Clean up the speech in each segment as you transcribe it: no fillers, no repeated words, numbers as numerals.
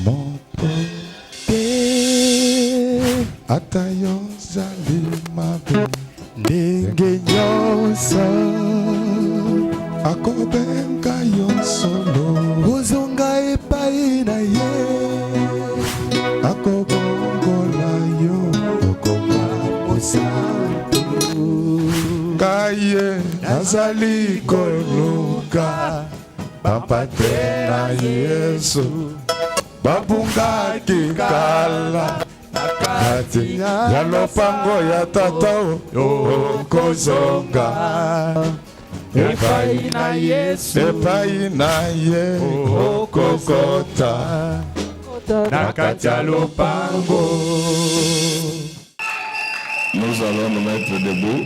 moto atayo zali mabe ndenge nyonso akobenga yo solo kozonga epai na ye akobongola yo okoma mosantu kaye nazali koluka bapate na Yesu babungaki kala kati ya lopango ya tata okozonga epai na Yesu epai na ye okokota na kati ya lopango. Nous allons nous mettre debout.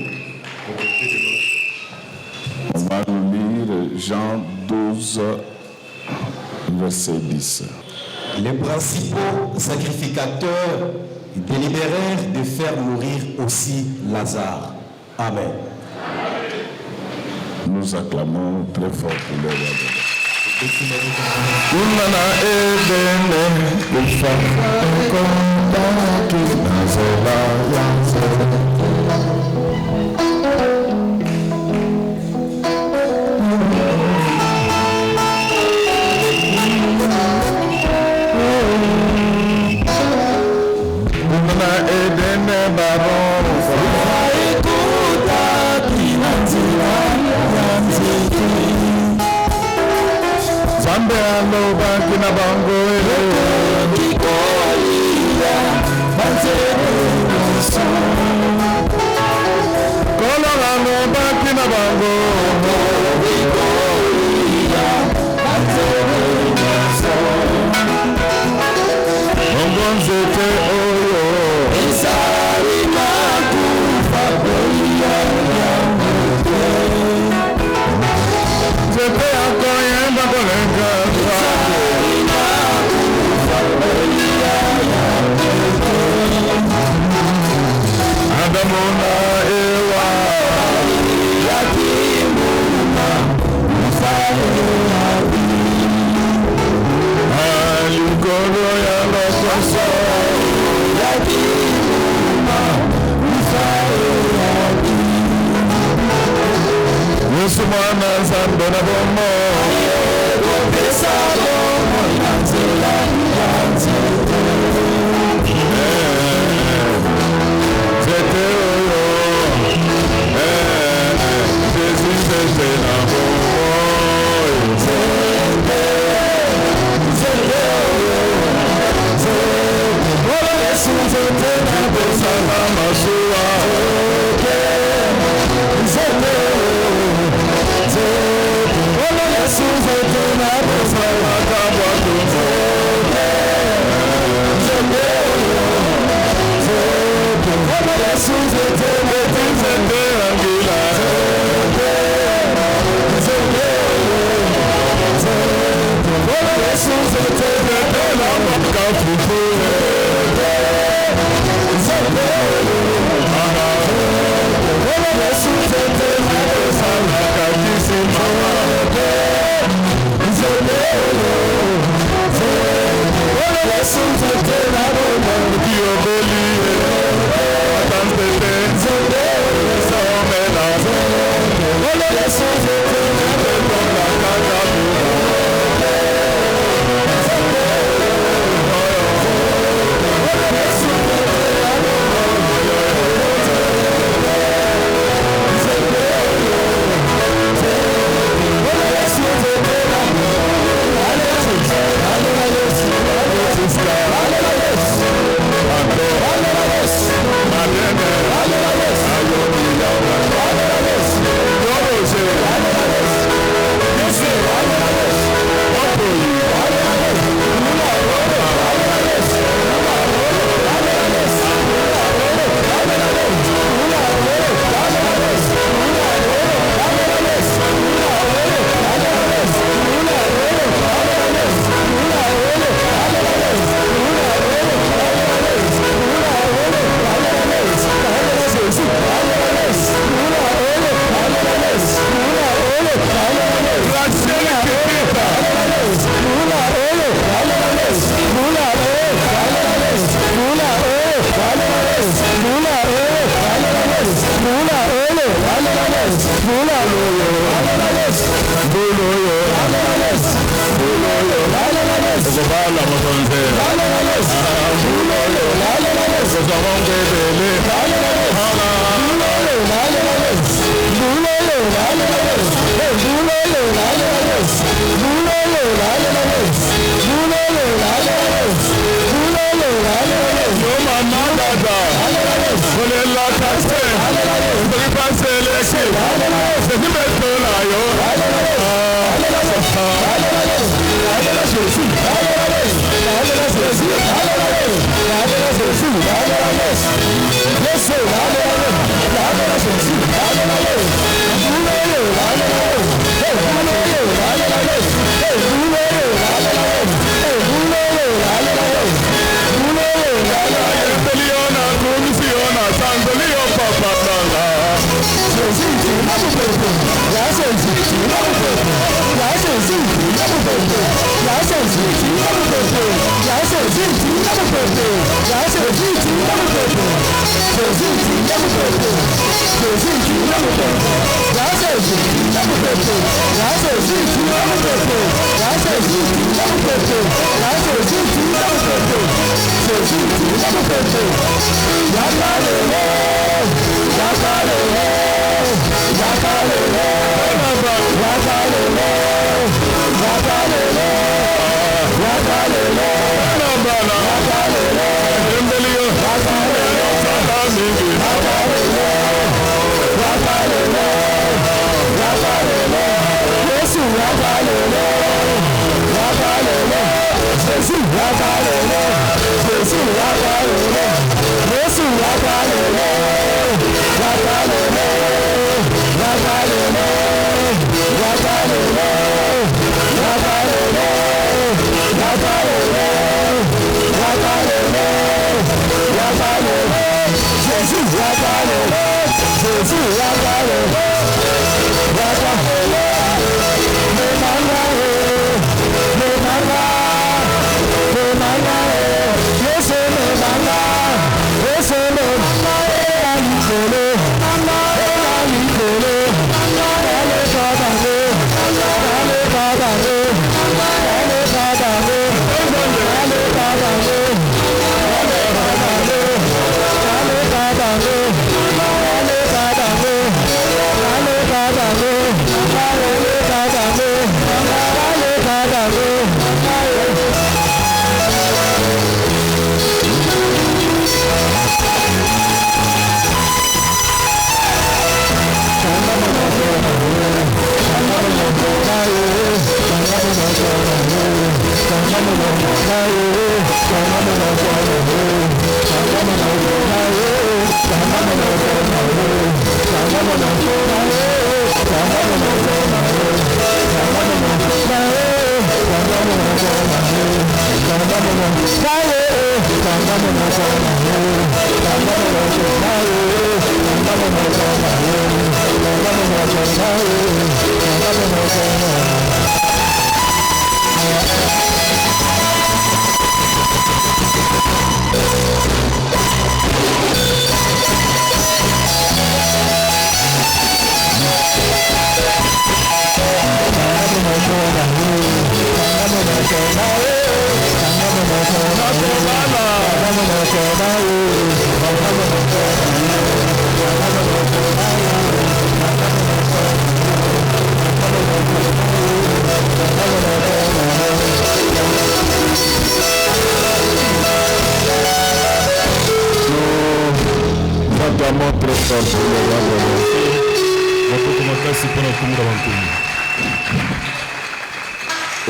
On va nous lire Jean 12, verset 10. Les principaux sacrificateurs délibérèrent de faire mourir aussi Lazare. Amen. Nous acclamons très fort pour le roi. Zambe aloba kina bango kikolia banzeruso kola aloba kina bango kikolia banzeruso ongonzete oyo isari makufa boya zete akoyemba kolenga Adamona ewa yakimuna mfalme alikolo ya lokoso yakimuna mfalme Yesu mwana Nzambe na bomo kopesa bomo na nzela ya nzete zete oyo Jésus zete na bomo zete oyo zete oyo Yesu zete na bomo na masuwa zete oyo Yesu zete na bomo na kabwatu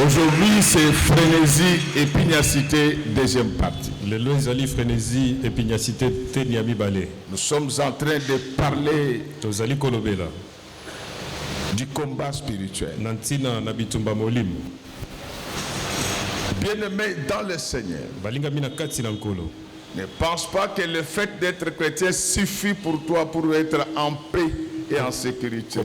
Aujourd'hui, c'est frénésie et pugnacité, deuxième partie. Nous sommes en train de parler du combat spirituel. Bien-aimé dans le Seigneur, ne pense pas que le fait d'être chrétien suffit pour toi pour être en paix et en sécurité.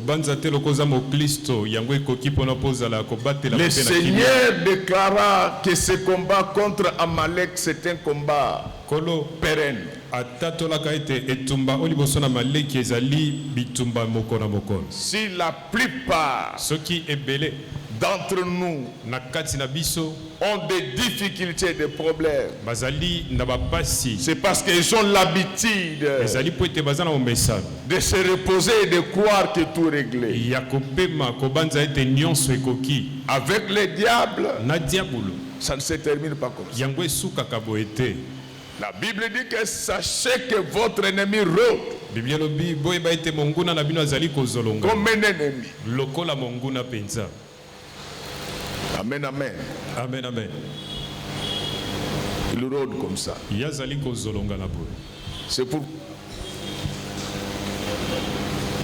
Le Seigneur déclara que ce combat contre Amalek, c'est un combat pérenne. Si la plupart d'entre nous ont des difficultés, des problèmes, c'est parce qu'ils ont l'habitude de se reposer et de croire que tout est réglé. Avec les diables, ça ne se termine pas comme ça. La Bible dit que sachez que votre ennemi rôde comme un ennemi. Amen, amen. Amen, amen. Il rôde comme ça.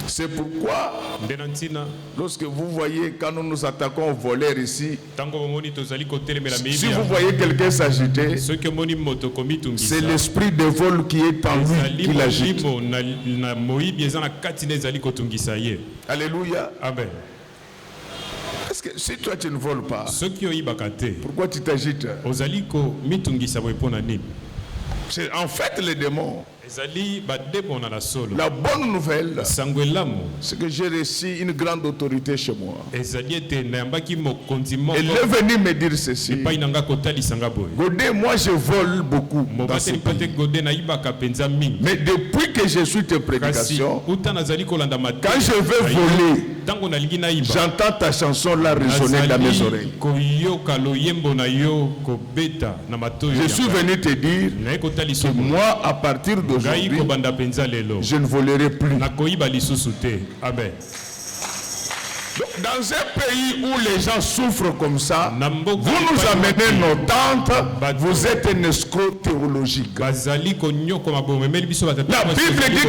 C'est pourquoi, lorsque vous voyez, quand nous nous attaquons aux voleurs ici, si vous voyez quelqu'un s'agiter, c'est l'esprit de vol qui est en lui qui l'agite. Alléluia. Amen. Parce que si toi tu ne voles pas, pourquoi tu t'agites? C'est en fait les démons. La bonne nouvelle, c'est que j'ai reçu une grande autorité chez moi. Elle est venue me dire ceci. Godé, moi je vole beaucoup dans ce pays. Mais depuis que je suis tes prédications, quand je vais voler, j'entends ta chanson là résonner dans mes oreilles. Je suis venu te dire que moi, à partir d'aujourd'hui, je ne volerai plus. Amen. Donc, dans un pays où les gens souffrent comme ça, vous nous amenez nos tentes, vous êtes un escroc théologique. La Bible dit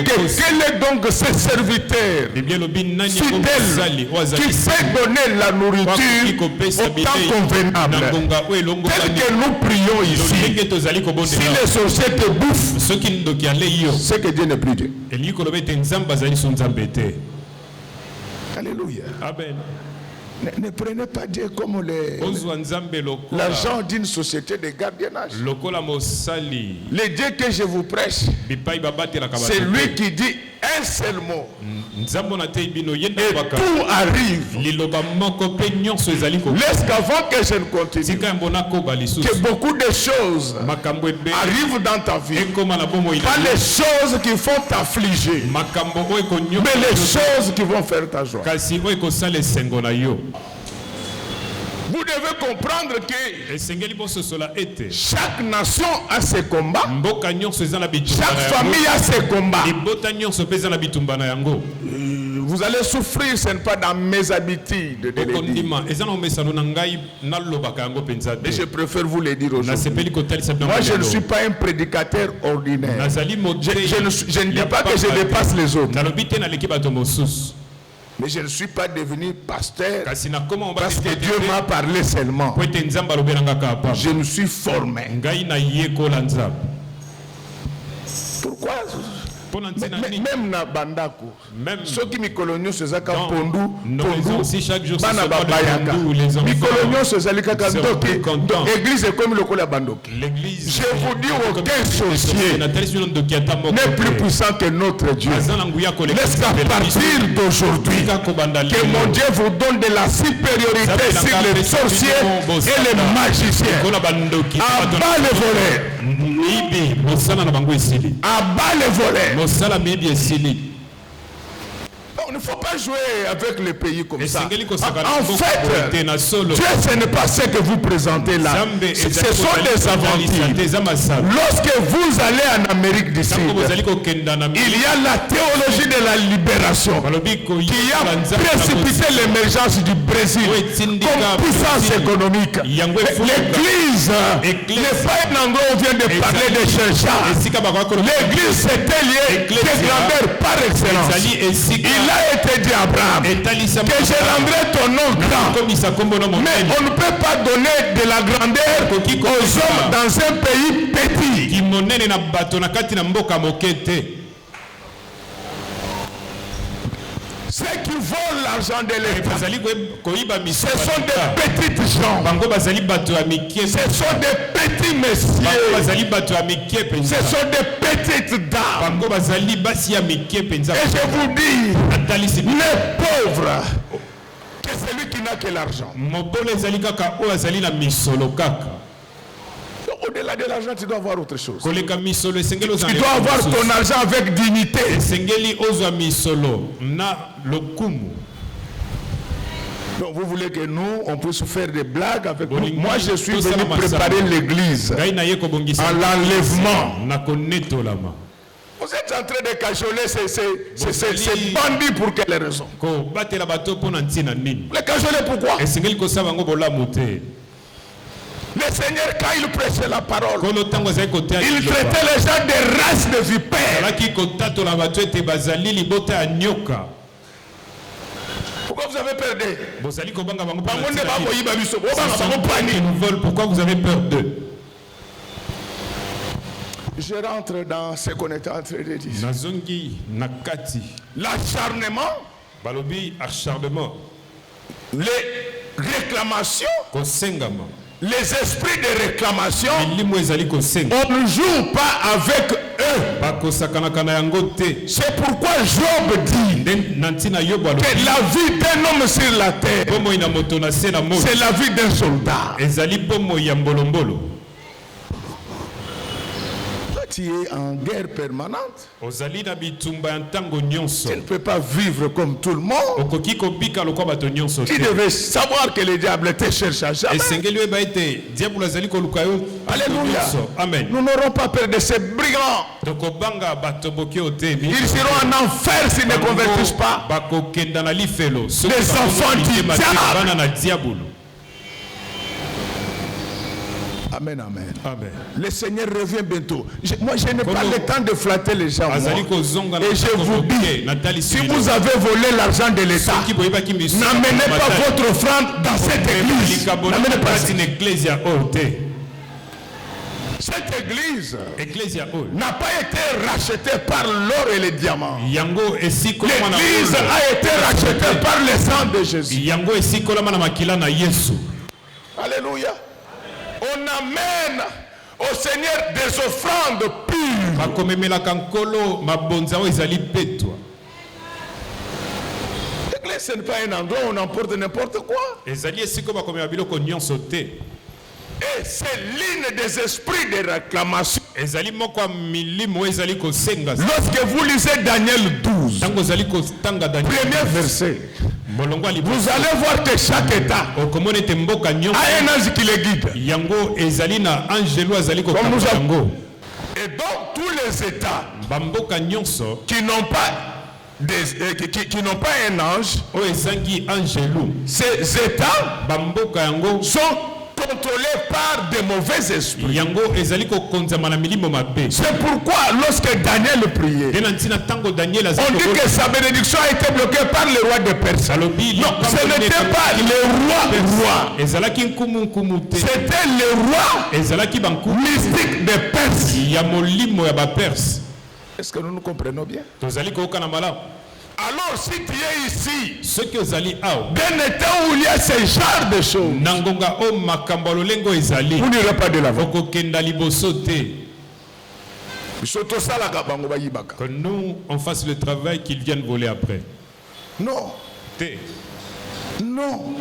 que quel est donc ce serviteur fidèle qui fait donner la nourriture au temps convenable, tel que nous prions ici. Si les sorciers te bouffent, c'est que Dieu n'est plus Dieu. Alléluia. Amen. Ne prenez pas Dieu comme l'agent d'une société de gardiennage. Le Dieu que je vous prêche, c'est lui qui dit un seul mot. Et tout arrive. Laisse qu'avant que je ne continue, que beaucoup de choses arrivent dans ta vie. Pas les choses qui font t'affliger, mais les choses qui vont faire ta joie. Vous devez comprendre que chaque nation a ses combats, chaque famille a ses combats. Vous allez souffrir, ce n'est pas dans mes habitudes de le dire. Mais je préfère vous le dire aujourd'hui. Moi, je ne suis pas un prédicateur ordinaire. Je ne dis pas que je dépasse les autres. Mais je ne suis pas devenu pasteur parce que Dieu m'a parlé seulement. Je me suis formé. Pourquoi? Même na bandako, ceux qui mikolonyo se zaka pondu, bana babayaka, mikolonyo se zalika kandoki, église est comme le kola bandoki. Je vous dis aucun sorcier n'est plus puissant que notre Dieu. Laisse qu'à partir d'aujourd'hui, que mon Dieu vous donne de la supériorité sur les sorciers et les magiciens. Abat les volets. Abat les volets. Il ne faut pas jouer avec les pays comme ça. En fait, Dieu, ce n'est pas ce que vous présentez là. Ce sont des aventures. Lorsque vous allez en Amérique du Sud, il y a la théologie de la libération qui a précipité l'émergence du Brésil comme puissance économique. L'église n'est pas un endroit où on vient de parler de chercheurs. L'église, c'était lié de grandeur par excellence. Il a été dit à Abraham que je rendrai ton nom grand. Mais on ne peut pas donner de la grandeur aux hommes dans un pays petit. Ceux qui volent l'argent de l'État, ce sont des petites gens. Ce sont des petits messieurs. Ce sont des petites dames. Et je vous dis, les pauvres, que c'est celui qui n'a que l'argent. Au-delà de l'argent, tu dois avoir autre chose. Tu dois avoir ton argent avec dignité. Donc vous voulez que nous, on puisse faire des blagues avec nous. Moi, je suis venu préparer l'église à l'enlèvement. Vous êtes en train de cajoler ces bandits pour quelle raison? Les cajoler pourquoi? Le Seigneur, quand il prêchait la parole, il traitait les gens de race de vipères. Pourquoi vous avez peur d'eux? Pourquoi vous avez peur d'eux? Je rentre dans ce qu'on est en train de dire. L'acharnement, les réclamations, les esprits de réclamation, on ne joue pas avec eux. C'est pourquoi Job dit que la vie d'un homme sur la terre, c'est la vie d'un soldat. Tu es en guerre permanente. Tu ne peux pas vivre comme tout le monde. Tu devais savoir que le diable te cherche à jamais. Alléluia. Amen. Nous n'aurons pas peur de ces brigands. Ils seront en enfer s'ils ne convertissent pas. Les enfants du diable. Amen, amen, amen. Le Seigneur revient bientôt. Moi, je n'ai pas le temps de flatter les gens. Et je vous dis, si vous avez volé l'argent de l'État, n'amenez pas votre offrande dans cette église. N'amenez pas cette église n'a pas été rachetée par l'or et les diamants. L'église a été rachetée par le sang de Jésus. Alléluia. On amène au Seigneur des offrandes pures. L'église, ce n'est pas un endroit où on emporte n'importe quoi. Et c'est l'une des esprits de réclamation. Lorsque vous lisez Daniel 12, premier verset, vous allez voir que chaque État a un ange qui les guide. Et donc tous les États qui n'ont pas un ange, ces États sont contrôlés par de mauvais esprits. C'est pourquoi lorsque Daniel priait, on dit que sa bénédiction a été bloquée par le roi de Perse. Non, ce n'était pas le roi. C'était le roi mystique de Perse. Est-ce que nous nous comprenons bien? Alors si tu es ici, d'un état où il y a ce genre de choses, vous n'irez pas de l'avant. Que nous, on fasse le travail qu'ils viennent voler après. Non. Non.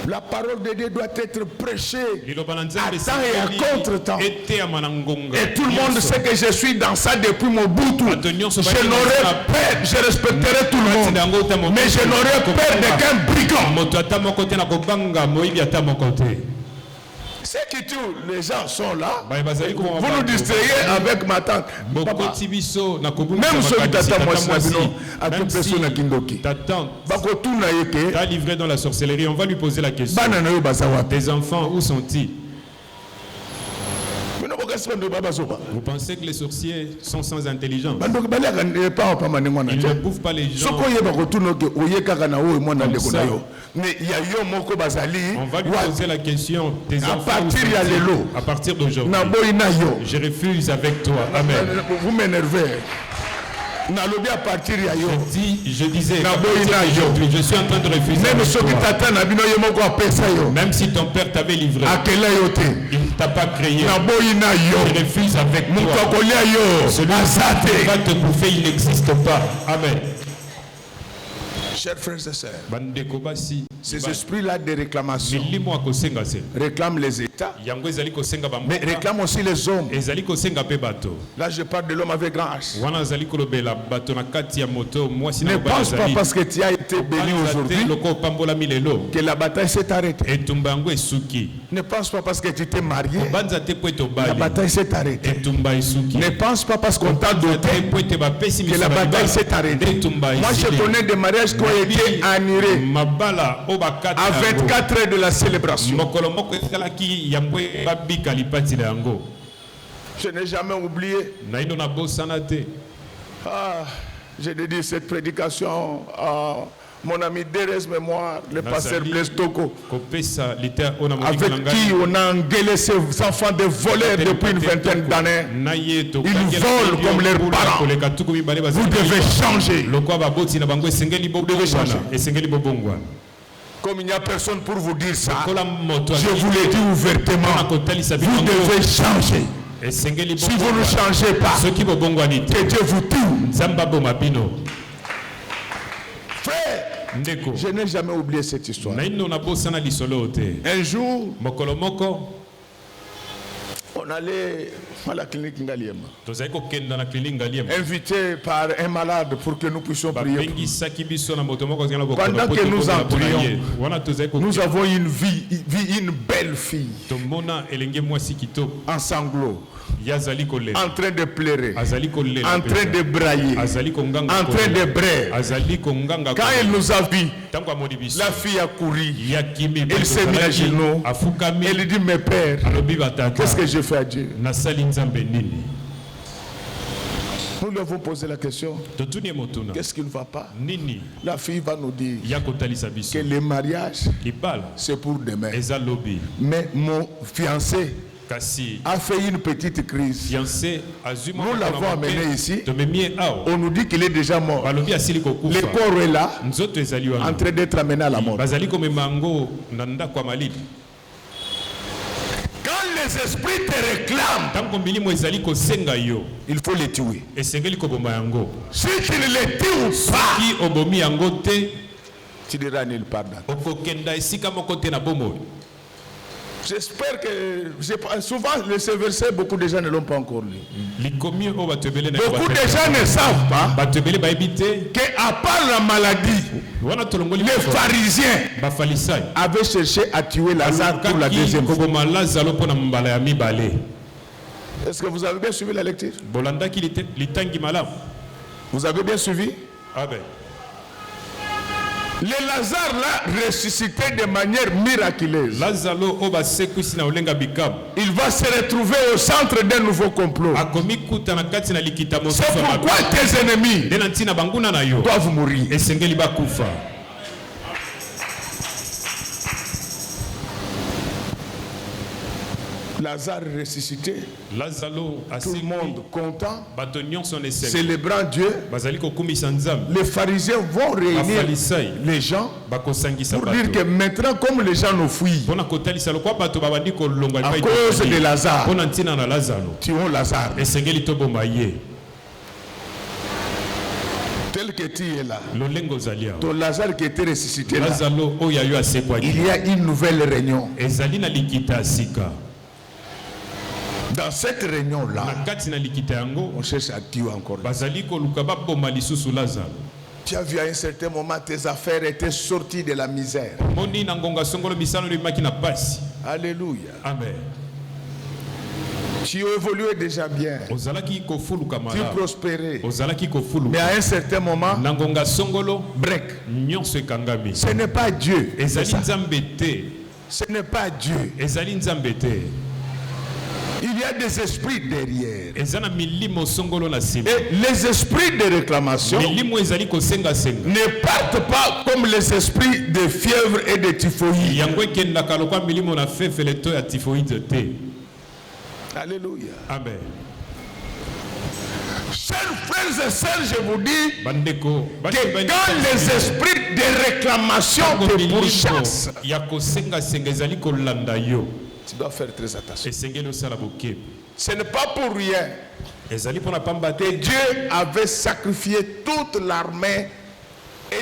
La parole de Dieu doit être prêchée à temps et à contre-temps. Et tout le monde sait que je suis dans ça depuis mon bout. Je n'aurai peur, je respecterai tout le monde. Mais je n'aurai peur d'aucun brigand. Ceux qui tuent, les gens sont là. Vous nous distrayez avec ma tante. Papa. Même ceux qui t'attendent, moi, à toute personne à Kindoki. Ta tante t'a livré dans la sorcellerie. On va lui poser la question. Tes enfants, où sont-ils? Vous pensez que les sorciers sont sans intelligence? Ils ne bouffent pas les gens. On va lui poser la question. Tes enfants, à partir d'aujourd'hui, je refuse avec toi. Amen. Vous m'énervez. Je disais, aujourd'hui, je suis en train de refuser. Même si ton père t'avait livré, il ne t'a pas créé. Je refuse avec toi. Celui qui va te bouffer, il n'existe pas. Amen. Chers frères et sœurs, ces esprits-là de réclamation réclament les États, mais réclament aussi les hommes. Là, je parle de l'homme avec grand H. Ne pense pas parce que tu as été béni aujourd'hui que la bataille s'est arrêtée. Ne pense pas parce que tu t'es marié, la bataille s'est arrêtée. Ne pense pas parce qu'on t'a doté que la bataille s'est arrêtée. Moi, je connais des mariages qui ont été annulés à 24 heures de la célébration. Je n'ai jamais oublié. J'ai dédié cette prédication à mon ami Dérès Mémoire, le pasteur Blaise Toko, avec qui on a engueulé ces enfants de voleurs depuis une vingtaine d'années. Ils volent comme leurs parents. Vous devez changer. Vous devez changer. Comme il n'y a personne pour vous dire ça, je vous l'ai dit ouvertement, vous devez changer. Si vous ne changez pas, que Dieu vous tue. Frère, je n'ai jamais oublié cette histoire. Un jour, on allait à la clinique Ngaliema, invité par un malade pour que nous puissions prier. Pendant que nous entrions, nous avons une belle fille en sanglots, en train de pleurer, en train de brailler, en train de brailler. Quand elle nous a vus, la fille a couru, elle s'est mise à genoux, elle dit: mes pères, qu'est-ce que j'ai fait à Dieu? Nous lui avons posé la question: qu'est-ce qui ne va pas? La fille va nous dire que le mariage, c'est pour demain. Mais mon fiancé a fait une petite crise. Nous l'avons amené ici. On nous dit qu'il est déjà mort. Le corps est là, en train d'être amené à la mort. Quand les esprits te réclament, il faut les tuer. Si tu ne les tues pas, tu diras nulle part. J'espère que souvent ce verset, beaucoup de gens ne l'ont pas encore lu. Beaucoup de gens ne savent pas qu'à part la maladie, les pharisiens avaient cherché à tuer Lazare pour la deuxième fois. Est-ce que vous avez bien suivi la lecture? Vous avez bien suivi? Le Lazare l'a ressuscité de manière miraculeuse. Il va se retrouver au centre d'un nouveau complot. C'est pourquoi tes ennemis doivent mourir. Lazare ressuscité, tout le monde content, célébrant Dieu. Les pharisiens vont réunir les gens pour dire que maintenant, comme les gens nous fuient à cause de Lazare, tuons Lazare. Tel que tu es là, ton Lazare qui était ressuscité là, il y a une nouvelle réunion. Dans cette réunion-là, on cherche à tuer encore. Tu as vu à un certain moment, tes affaires étaient sorties de la misère. Alléluia. Amen. Tu évoluais déjà bien. Tu prospérais. Mais à un certain moment, break. Ce n'est pas Dieu. Ce n'est pas Dieu. Il y a des esprits derrière. Et les esprits de réclamation ne partent pas comme les esprits de fièvre et de typhoïde. Alléluia. Amen. Chers frères et sœurs, je vous dis que quand les esprits de réclamation te pourchassent, tu dois faire très attention. Ce n'est pas pour rien que Dieu avait sacrifié toute l'armée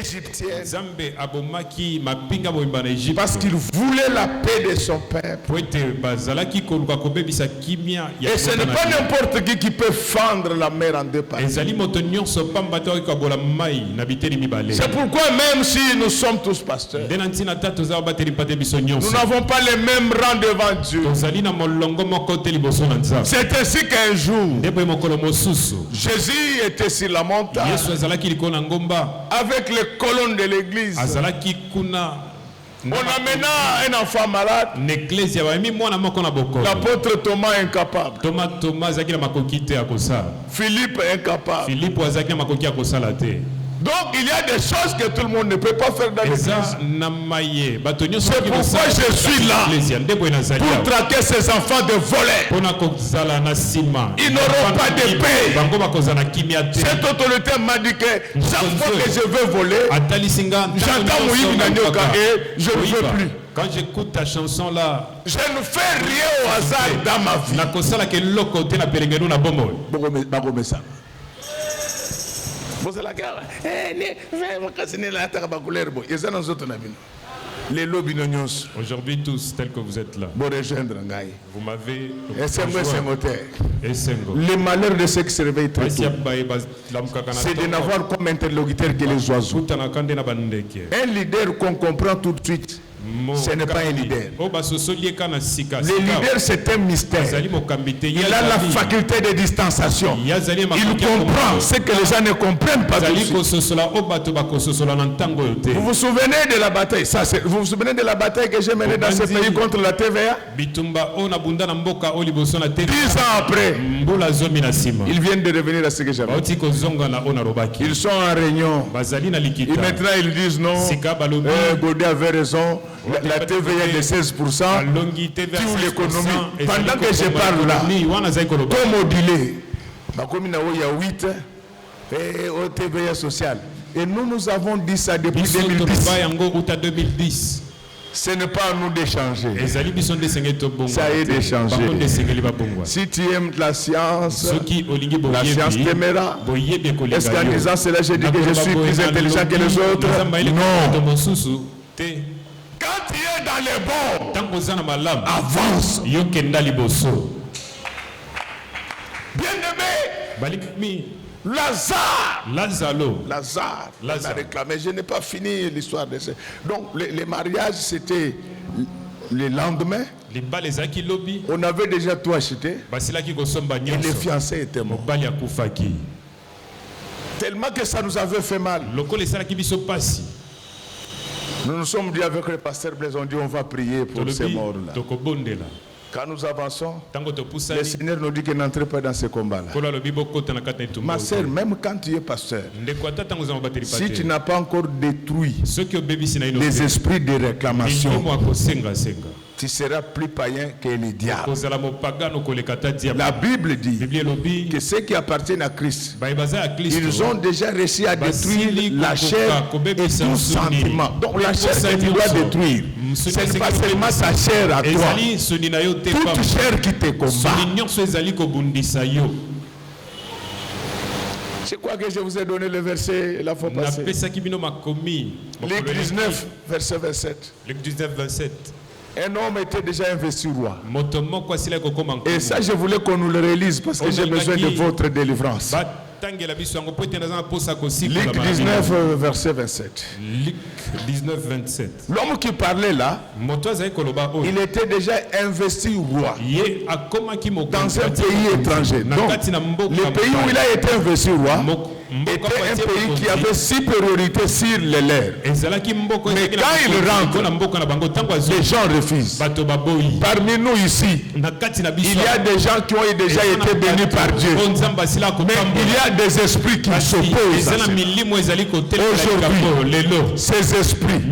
égyptienne. Nzambe abomaki mapinga boyimba na Égypte. Parce qu'il voulait la paix de son peuple. Et ce n'est pas n'importe qui peut fendre la mer en deux parties. C'est pourquoi même si nous sommes tous pasteurs, nous n'avons pas les mêmes rangs devant Dieu. C'est ainsi qu'un jour, Jésus était sur la montagne avec les colonnes de l'église. On amena un enfant malade. L'apôtre Thomas incapable. Philippe incapable. Donc il y a des choses que tout le monde ne peut pas faire dans l'église. C'est pourquoi je suis là pour traquer ces enfants de volets. Ils n'auront pas de paix. Cette autorité m'a dit que chaque fois que je veux voler, j'entends Moïse Nanyoka et je ne veux plus. Quand j'écoute ta chanson là, je ne fais rien au hasard dans ma vie. Aujourd'hui tous tels que vous êtes là, vous m'avez. Le malheur de ceux qui se réveillent très tôt, c'est de n'avoir comme interlocuteur que les oiseaux. Un leader qu'on comprend tout de suite, ce n'est pas un leader. Le leader, c'est un mystère. Il a la faculté de distanciation. Il comprend ce que les gens ne comprennent pas tout de suite. Vous vous souvenez de la bataille? Vous vous souvenez de la bataille que j'ai menée dans ce pays contre la TVA? 10 ans après, ils viennent de revenir à ce que j'avais. Ils sont en réunion. Et maintenant ils disent non. Godet avait raison. La TVA de 16%, tout l'économie. Pendant que je parle là, comme au delay, il y a 8 et au TVA social. Et nous avons dit ça depuis 2010. Ce n'est pas à nous d'échanger. Ça est d'échanger. Si tu aimes la science t'aimera. Est-ce qu'en disant cela, je dis que je suis plus intelligent que les autres? Non. Quand tu es dans les bons, avance. Bien-aimé, Lazare a réclamé. Je n'ai pas fini l'histoire de ça. Donc, les mariages, c'était le lendemain. On avait déjà tout acheté. Et les fiancés étaient morts. Tellement que ça nous avait fait mal. Nous nous sommes dit avec le pasteur Blaise, on dit on va prier pour ces morts-là. Quand nous avançons, le Seigneur nous dit qu'il n'entre pas dans ce combat-là. Ma sœur, même quand tu es pasteur, si tu n'as pas encore détruit les esprits de réclamation, tu seras plus païen que les diables. La Bible dit que ceux qui appartiennent à Christ, ils ont déjà réussi à détruire la chair et tout sentiment. Donc la chair que tu dois détruire, ce n'est pas seulement ta chair à toi, toute chair qui te combat. C'est quoi que je vous ai donné le verset la fois passée? Luc 19, verset 27. Luc 19, 27. Un homme était déjà investi roi. Et ça, je voulais qu'on nous le relise parce que j'ai besoin de votre délivrance. Luc 19, verset 27. Luc 19, 27. L'homme qui parlait là, il était déjà investi roi dans un pays étranger. Donc, le pays où il a été investi roi était un pays qui avait supériorité sur les leurs. Mais quand il rentre, les gens refusent. Parmi nous ici, il y a des gens qui ont déjà été bénis par Dieu. Mais il y a des esprits qui s'opposent. Aujourd'hui, ces esprits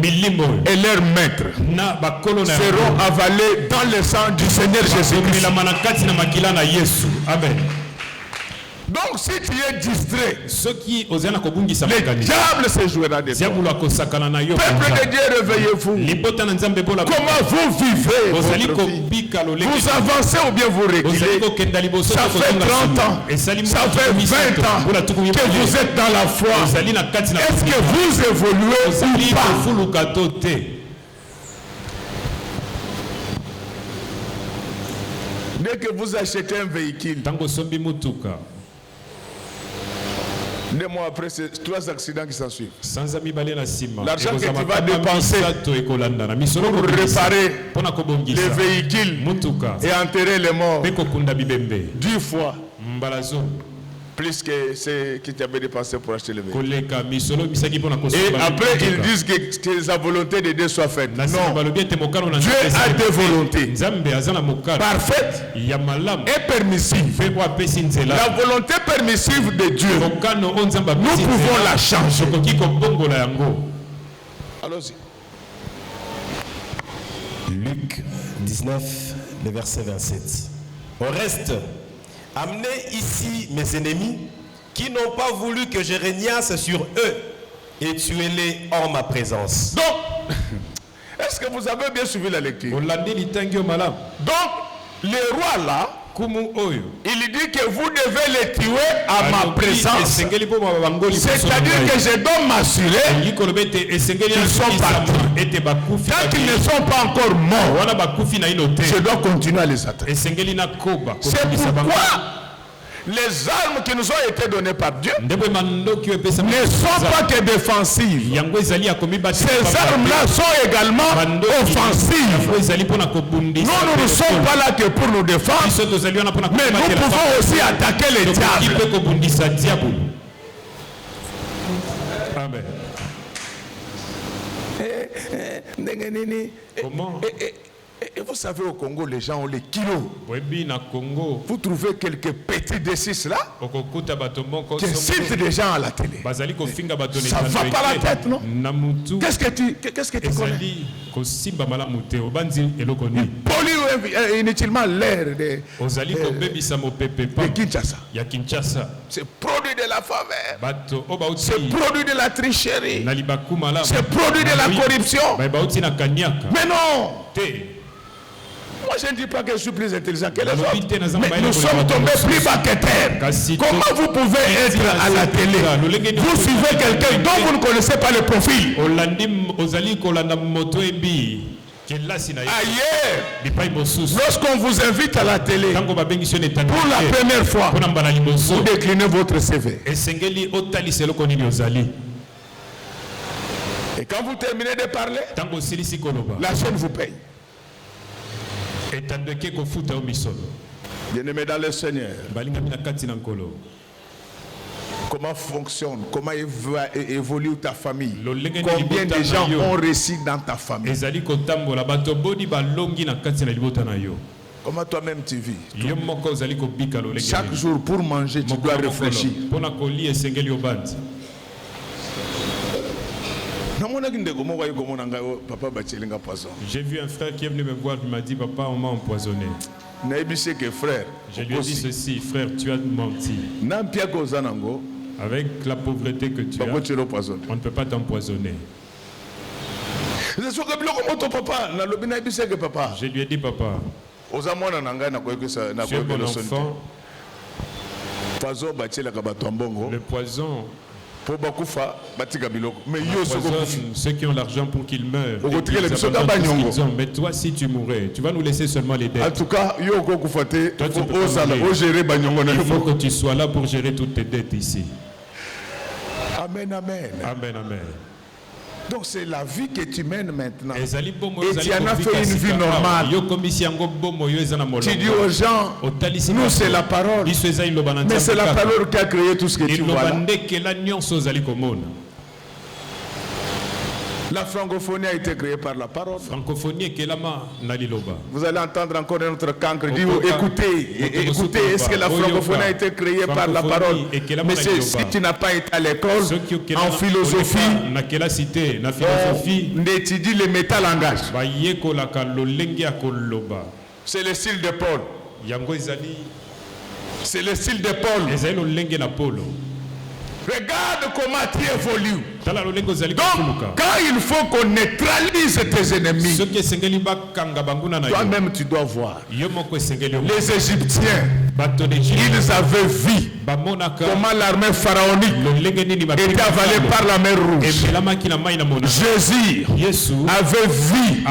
et leurs maîtres seront avalés dans le sang du Seigneur Jésus-Christ. Amen. Donc si tu es distrait, le diable se jouera de toi. Peuple de Dieu, réveillez-vous. Comment vous vivez votre vie? Vous avancez ou bien vous reculez? Ça fait 30 ans, ça fait 20 ans que vous êtes dans la foi. Est-ce que vous évoluez ou pas? Dès que vous achetez un véhicule, 2 mois après, c'est 3 accidents qui s'en suivent. L'argent que tu vas dépenser pour réparer le véhicule et enterrer les morts 10 fois plus que ce que tu avais dépensé pour acheter le véhicule. Et après, ils disent que la volonté de Dieu soit faite. Non. Dieu a des volontés parfaites et permissives. La volonté permissive de Dieu, nous pouvons la changer. Allons-y. Luc 19, le verset 27. Au reste, amenez ici mes ennemis qui n'ont pas voulu que je régnasse sur eux et tuez-les hors ma présence. Donc, est-ce que vous avez bien suivi la lecture? Donc, le roi là, il dit que vous devez les tuer à ma présence. C'est-à-dire que je dois m'assurer qu'ils sont partis. Tant qu'ils ne sont pas encore morts, je dois continuer à les attaquer. C'est pourquoi les armes qui nous ont été données par Dieu ne sont pas que défensives. Ces armes-là sont également offensives. Nous ne sommes pas là que pour nous défendre, mais nous pouvons aussi attaquer les diables. Amen. Comment? Et vous savez, au Congo, les gens ont les kilos. Vous trouvez quelques petits D6 là qui incitent des gens à la télé. Ça ne va pas la tête, non? Qu'est-ce que tu connais? Pollue inutilement l'air de Kinshasa. C'est produit de la faveur. C'est produit de la tricherie. C'est produit de la corruption. Mais non! Moi je ne dis pas que je suis plus intelligent que les autres, mais nous sommes tombés plus bas que terre. Comment vous pouvez être à la télé? Vous suivez quelqu'un dont vous ne connaissez pas le profil. Ailleurs, lorsqu'on vous invite à la télé pour la première fois, vous déclinez votre CV. Et quand vous terminez de parler, la chaîne vous paye. Bien-aimé dans le Seigneur, comment fonctionne, comment évolue ta famille? Combien de gens ont réussi dans ta famille? Comment toi-même tu vis? Chaque jour pour manger, tu dois réfléchir. J'ai vu un frère qui est venu me voir, il m'a dit, papa, on m'a empoisonné. Je lui ai dit ceci, frère, tu as menti. Avec la pauvreté que tu as, on ne peut pas t'empoisonner. Je lui ai dit, papa, tu es mon enfant. Le poison ceux qui ont l'argent pour qu'ils meurent. Mais toi, si tu mourrais, tu vas nous laisser seulement les dettes. En tout cas, il faut que tu sois là pour gérer toutes tes dettes ici. Amen, amen. Amen, amen. Donc c'est la vie que tu mènes maintenant. Et tu en as fait une vie normale. Tu dis aux gens, nous c'est la parole. Mais c'est la parole qui a créé tout ce que tu vois là. La francophonie a été créée par la parole. Vous allez entendre encore un autre cancre dire écoutez, est-ce que la francophonie a été créée par la parole? Mais si tu n'as pas été à l'école, en philosophie, on étudie le métalangage. C'est le style de Paul. C'est le style de Paul. Regarde comment tu évolues. Donc, quand il faut qu'on neutralise tes ennemis, toi-même tu dois voir. Les Égyptiens, ils avaient vu comment l'armée pharaonique était avalée par la mer Rouge. Jésus avait vu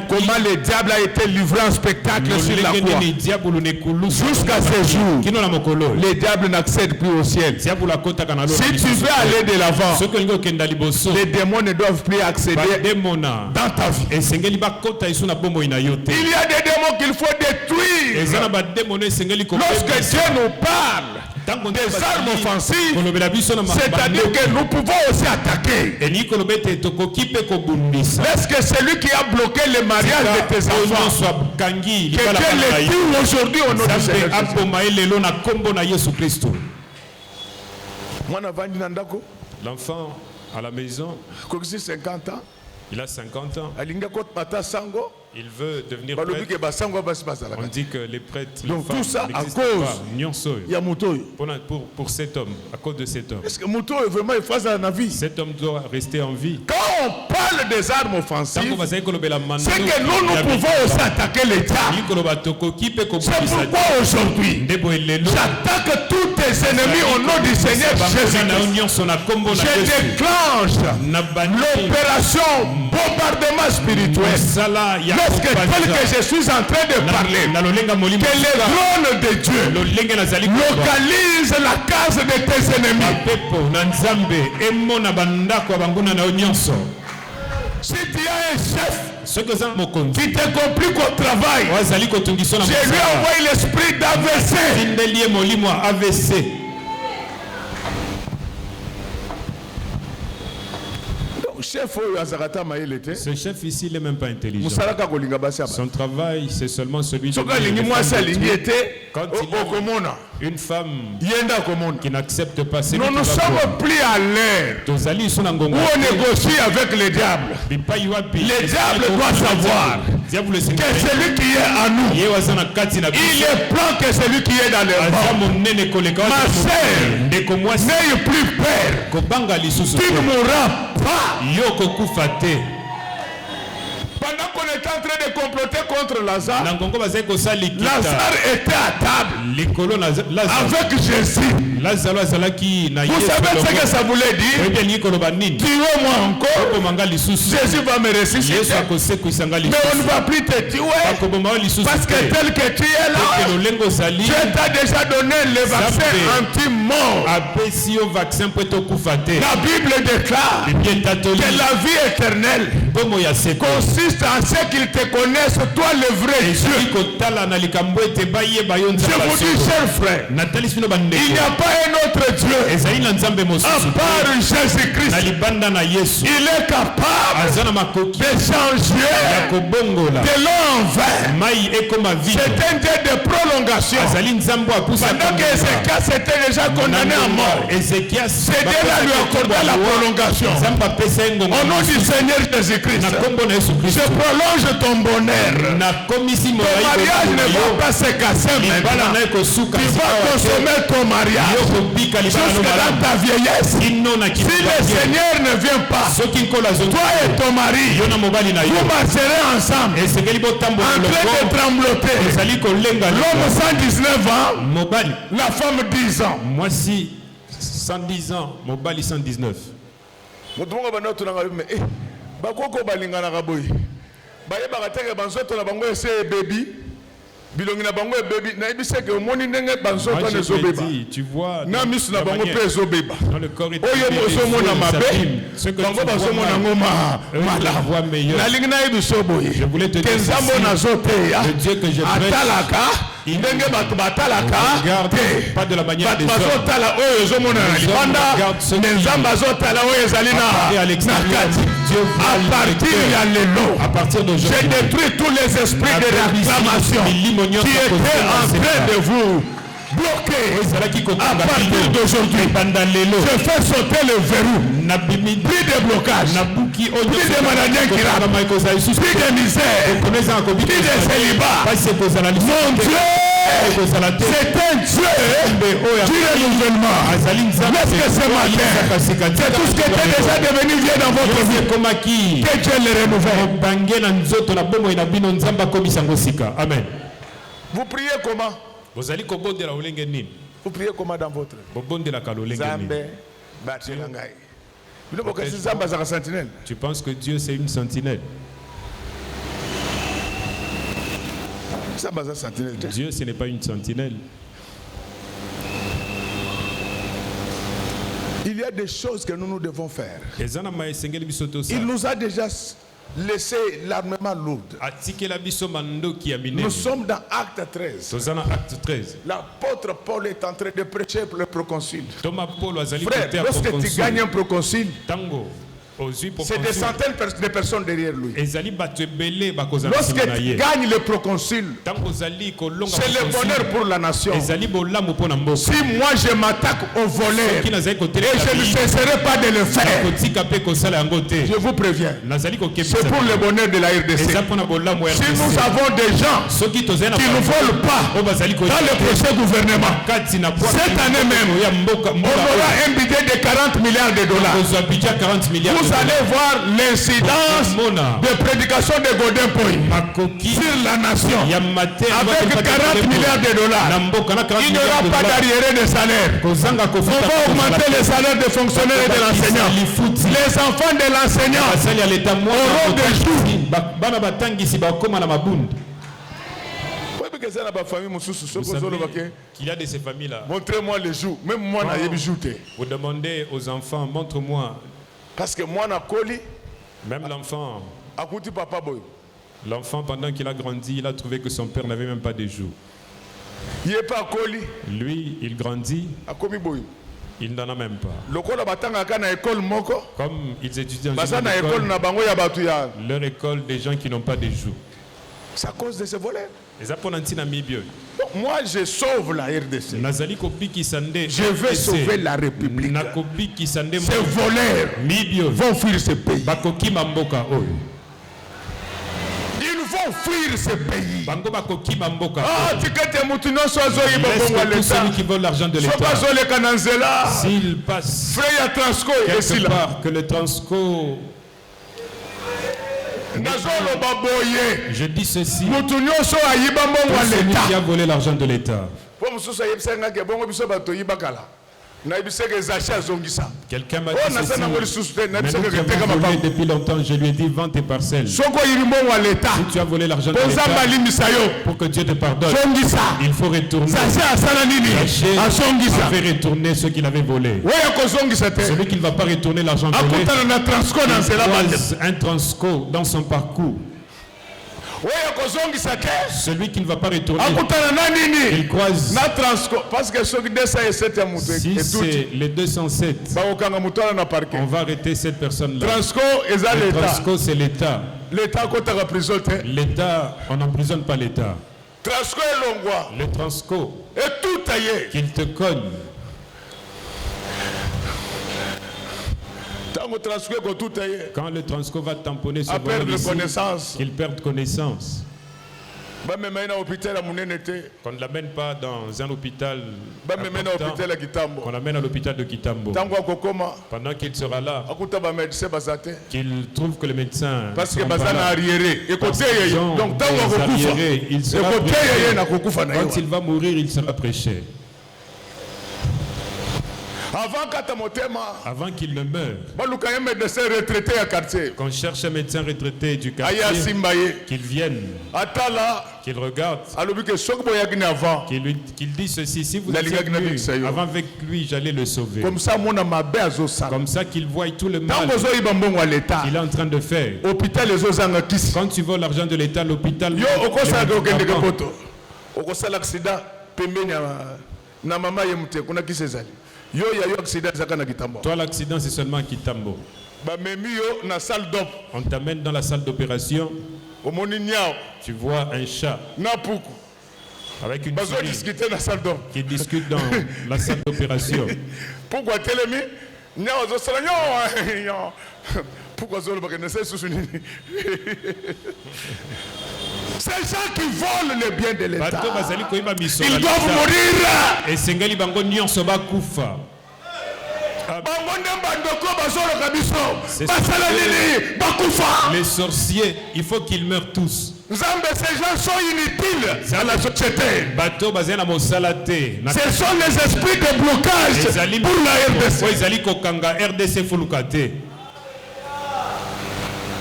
comment le diable a été livré en spectacle sur la croix. Jusqu'à ce jour, le diable n'accède plus au ciel. Si tu veux aller de l'avant, les démons ne doivent plus accéder dans ta vie. Il y a des démons qu'il faut détruire. Lorsque Dieu nous parle des armes offensives, c'est-à-dire que nous pouvons aussi attaquer. Est-ce que celui qui a bloqué le mariage de tes enfants, que Dieu les tue aujourd'hui au nom de Jésus? L'enfant à la maison, 50 ans. Il a 50 ans. Il veut devenir prêtre. On dit que les prêtres, les donc femmes, tout ça à cause pour cet homme, à cause de cet homme. Est-ce que vraiment il vie? Cet homme doit rester en vie. Quand on parle des armes offensives, c'est que nous pouvons aussi attaquer les diables. C'est pourquoi aujourd'hui, j'attaque tous tes ennemis au nom du Seigneur Jésus. Je déclenche l'opération bombardement spirituel. Lorsque tel que je suis en train de parler, que les drones de Dieu localisent la case de tes ennemis. Si tu as un chef qui te complique au travail, je lui envoie l'esprit d'AVC. Ce chef ici, il n'est même pas intelligent. Son travail, c'est seulement celui de quand il y a une femme qui n'accepte pas, nous ne sommes plus à l'ère où on négocie avec le diable. Le diable doit savoir que celui qui est à nous, il est plan que celui qui est dans le monde. Ma sœur, n'ayez plus peur. Tu ne mourras pas. Pendant qu'on est en train de comploter contre Lazare, Lazare était à table avec Jésus. Vous savez ce que ça voulait dire? Tuez-moi encore, Jésus va me ressusciter. Mais on ne va plus te tuer parce que tel que tu es là, Dieu t'a déjà donné le vaccin anti-mort. La Bible déclare que la vie éternelle consiste en ce qu'ils te connaissent, toi le vrai Dieu. Je vous dis, chers frères, il n'y a pas un autre Dieu à part Jésus-Christ. Il est capable de changer de l'eau en vin. C'est un Dieu de prolongation. Pendant que Ézéchias était déjà condamné à mort, c'est Dieu là lui accorda la prolongation. Au nom du Seigneur Jésus-Christ, je prolonge ton bonheur. Ton mariage ne va pas se casser maintenant. Tu vas consommer ton mariage jusqu'à dans ta vieillesse. Si le Seigneur ne vient pas, toi et ton mari, vous marcherez ensemble en train de trembloter. L'homme 119 ans, la femme 10 ans. Moi si 110 ans, mon bali 119. Bakoko balingana boy baye bakateke banzoto na bango ese baby bilongi na bango baby na ibiseke omoni ndenge banzoto na zobeba tu vois na misu na bango pe zobeba dans le corps oyo mozo mona mabe bango bazo mona ngoma mala na lingina ibiso boye je voulais te dire nzambo na zote ya Dieu que je prêche ndenge bato batalaka pas de la manière des hommes bazotala oyo ezomona na libanda nzambo azotala oyo ezali na kati à partir d'aujourd'hui j'ai détruit tous les esprits de réclamation qui étaient en train de vous bloquer. À partir d'aujourd'hui je fais sauter le verrou. Plus de blocage, plus de maladies qui ratent, plus de misère, plus de célibat. Mon Dieu c'est un Dieu du renouvellement. Est-ce que ce matin, c'est tout ce qui était déjà devenu vieux dans votre vie, que Dieu le renouvelle? Amen. Vous priez comment? Vous priez comment dans votre vie? Tu penses que Dieu c'est une sentinelle? Dieu ce n'est pas une sentinelle. Il y a des choses que nous devons faire. Il nous a déjà laissé l'armement lourd. Nous sommes dans Acte 13. L'apôtre Paul est en train de prêcher pour le proconsul. Frère, lorsque tu gagnes un proconsul, c'est des centaines de personnes derrière lui. Lorsque tu gagnes le proconsul, c'est le bonheur pour la nation. Si moi je m'attaque aux voleurs et je ne cesserai pas de le faire, je vous préviens, c'est pour le bonheur de la RDC. Si nous avons des gens qui ne volent pas dans le prochain gouvernement, cette année même, on aura un budget de 40 milliards de dollars. Vous allez voir l'incidence de prédication de Godin Poy sur la nation. Avec 40 milliards de dollars, il n'y aura pas d'arriéré de salaire. On va augmenter les salaires des fonctionnaires et de l'enseignant. Les enfants de l'enseignant auront des jours. Qu'il y a de ces familles-là. Montrez-moi les jours. Même moi, vous demandez aux enfants, montre-moi. Parce que moi, même l'enfant, pendant qu'il a grandi, il a trouvé que son père n'avait même pas de joues. Lui, il grandit, il n'en a même pas. Comme ils étudient dans leur école, des gens qui n'ont pas de joues. C'est à cause de ces voleurs. Moi, je sauve la RDC. Je veux sauver la République. Ces voleurs vont fuir ce pays. Ils vont fuir ce pays. Tous ceux qui veulent l'argent de l'État, s'ils passent quelque part, que le Transco... Je dis ceci, celui qui a volé l'argent de l'État. Quelqu'un m'a dit ceci, mais nous qui avons volé depuis longtemps, je lui ai dit vends tes parcelles. Si tu as volé l'argent de l'État, pour que Dieu te pardonne, il faut retourner. Sachez avait retourné ce qu'il avait volé. Celui qui ne va pas retourner l'argent volé, il croise un Transco dans son parcours. Celui qui ne va pas retourner, il croise. Parce que si c'est les 207, on va arrêter cette personne-là. Le Transco, c'est l'État. L'État, on n'emprisonne pas l'État. Le Transco, qu'il te cogne. Quand le Transco va tamponner ce voleur ici, qu'il perde connaissance. Qu'on ne l'amène pas dans un hôpital important, qu'on l'amène à l'hôpital de Kitambo. Pendant qu'il sera là, qu'il trouve que le médecin parce que arriéré. Donc il sera prêché. Quand il va mourir, il sera prêché. Avant qu'il ne meure, qu'on cherche un médecin retraité du quartier, qu'il vienne, qu'il regarde, qu'il dise ceci: si vous étiez venu avant avec lui, j'allais le sauver. Comme ça qu'il voit tout le mal qu'il est en train de faire. Quand tu voles l'argent de l'État, l'hôpital, toi, l'accident, c'est seulement à Kitambo. On t'amène dans la salle d'opération. Tu vois un chat avec une souris qui discute dans la salle d'opération. Pourquoi Ces gens qui volent le bien de l'État, bato bazali koyeba miso ils doivent mourir. esengeli bango nyonso bakufa. Les sorciers, il faut qu'ils meurent tous. Ces gens sont inutiles à la société. Ce sont les esprits de blocage pour la RDC.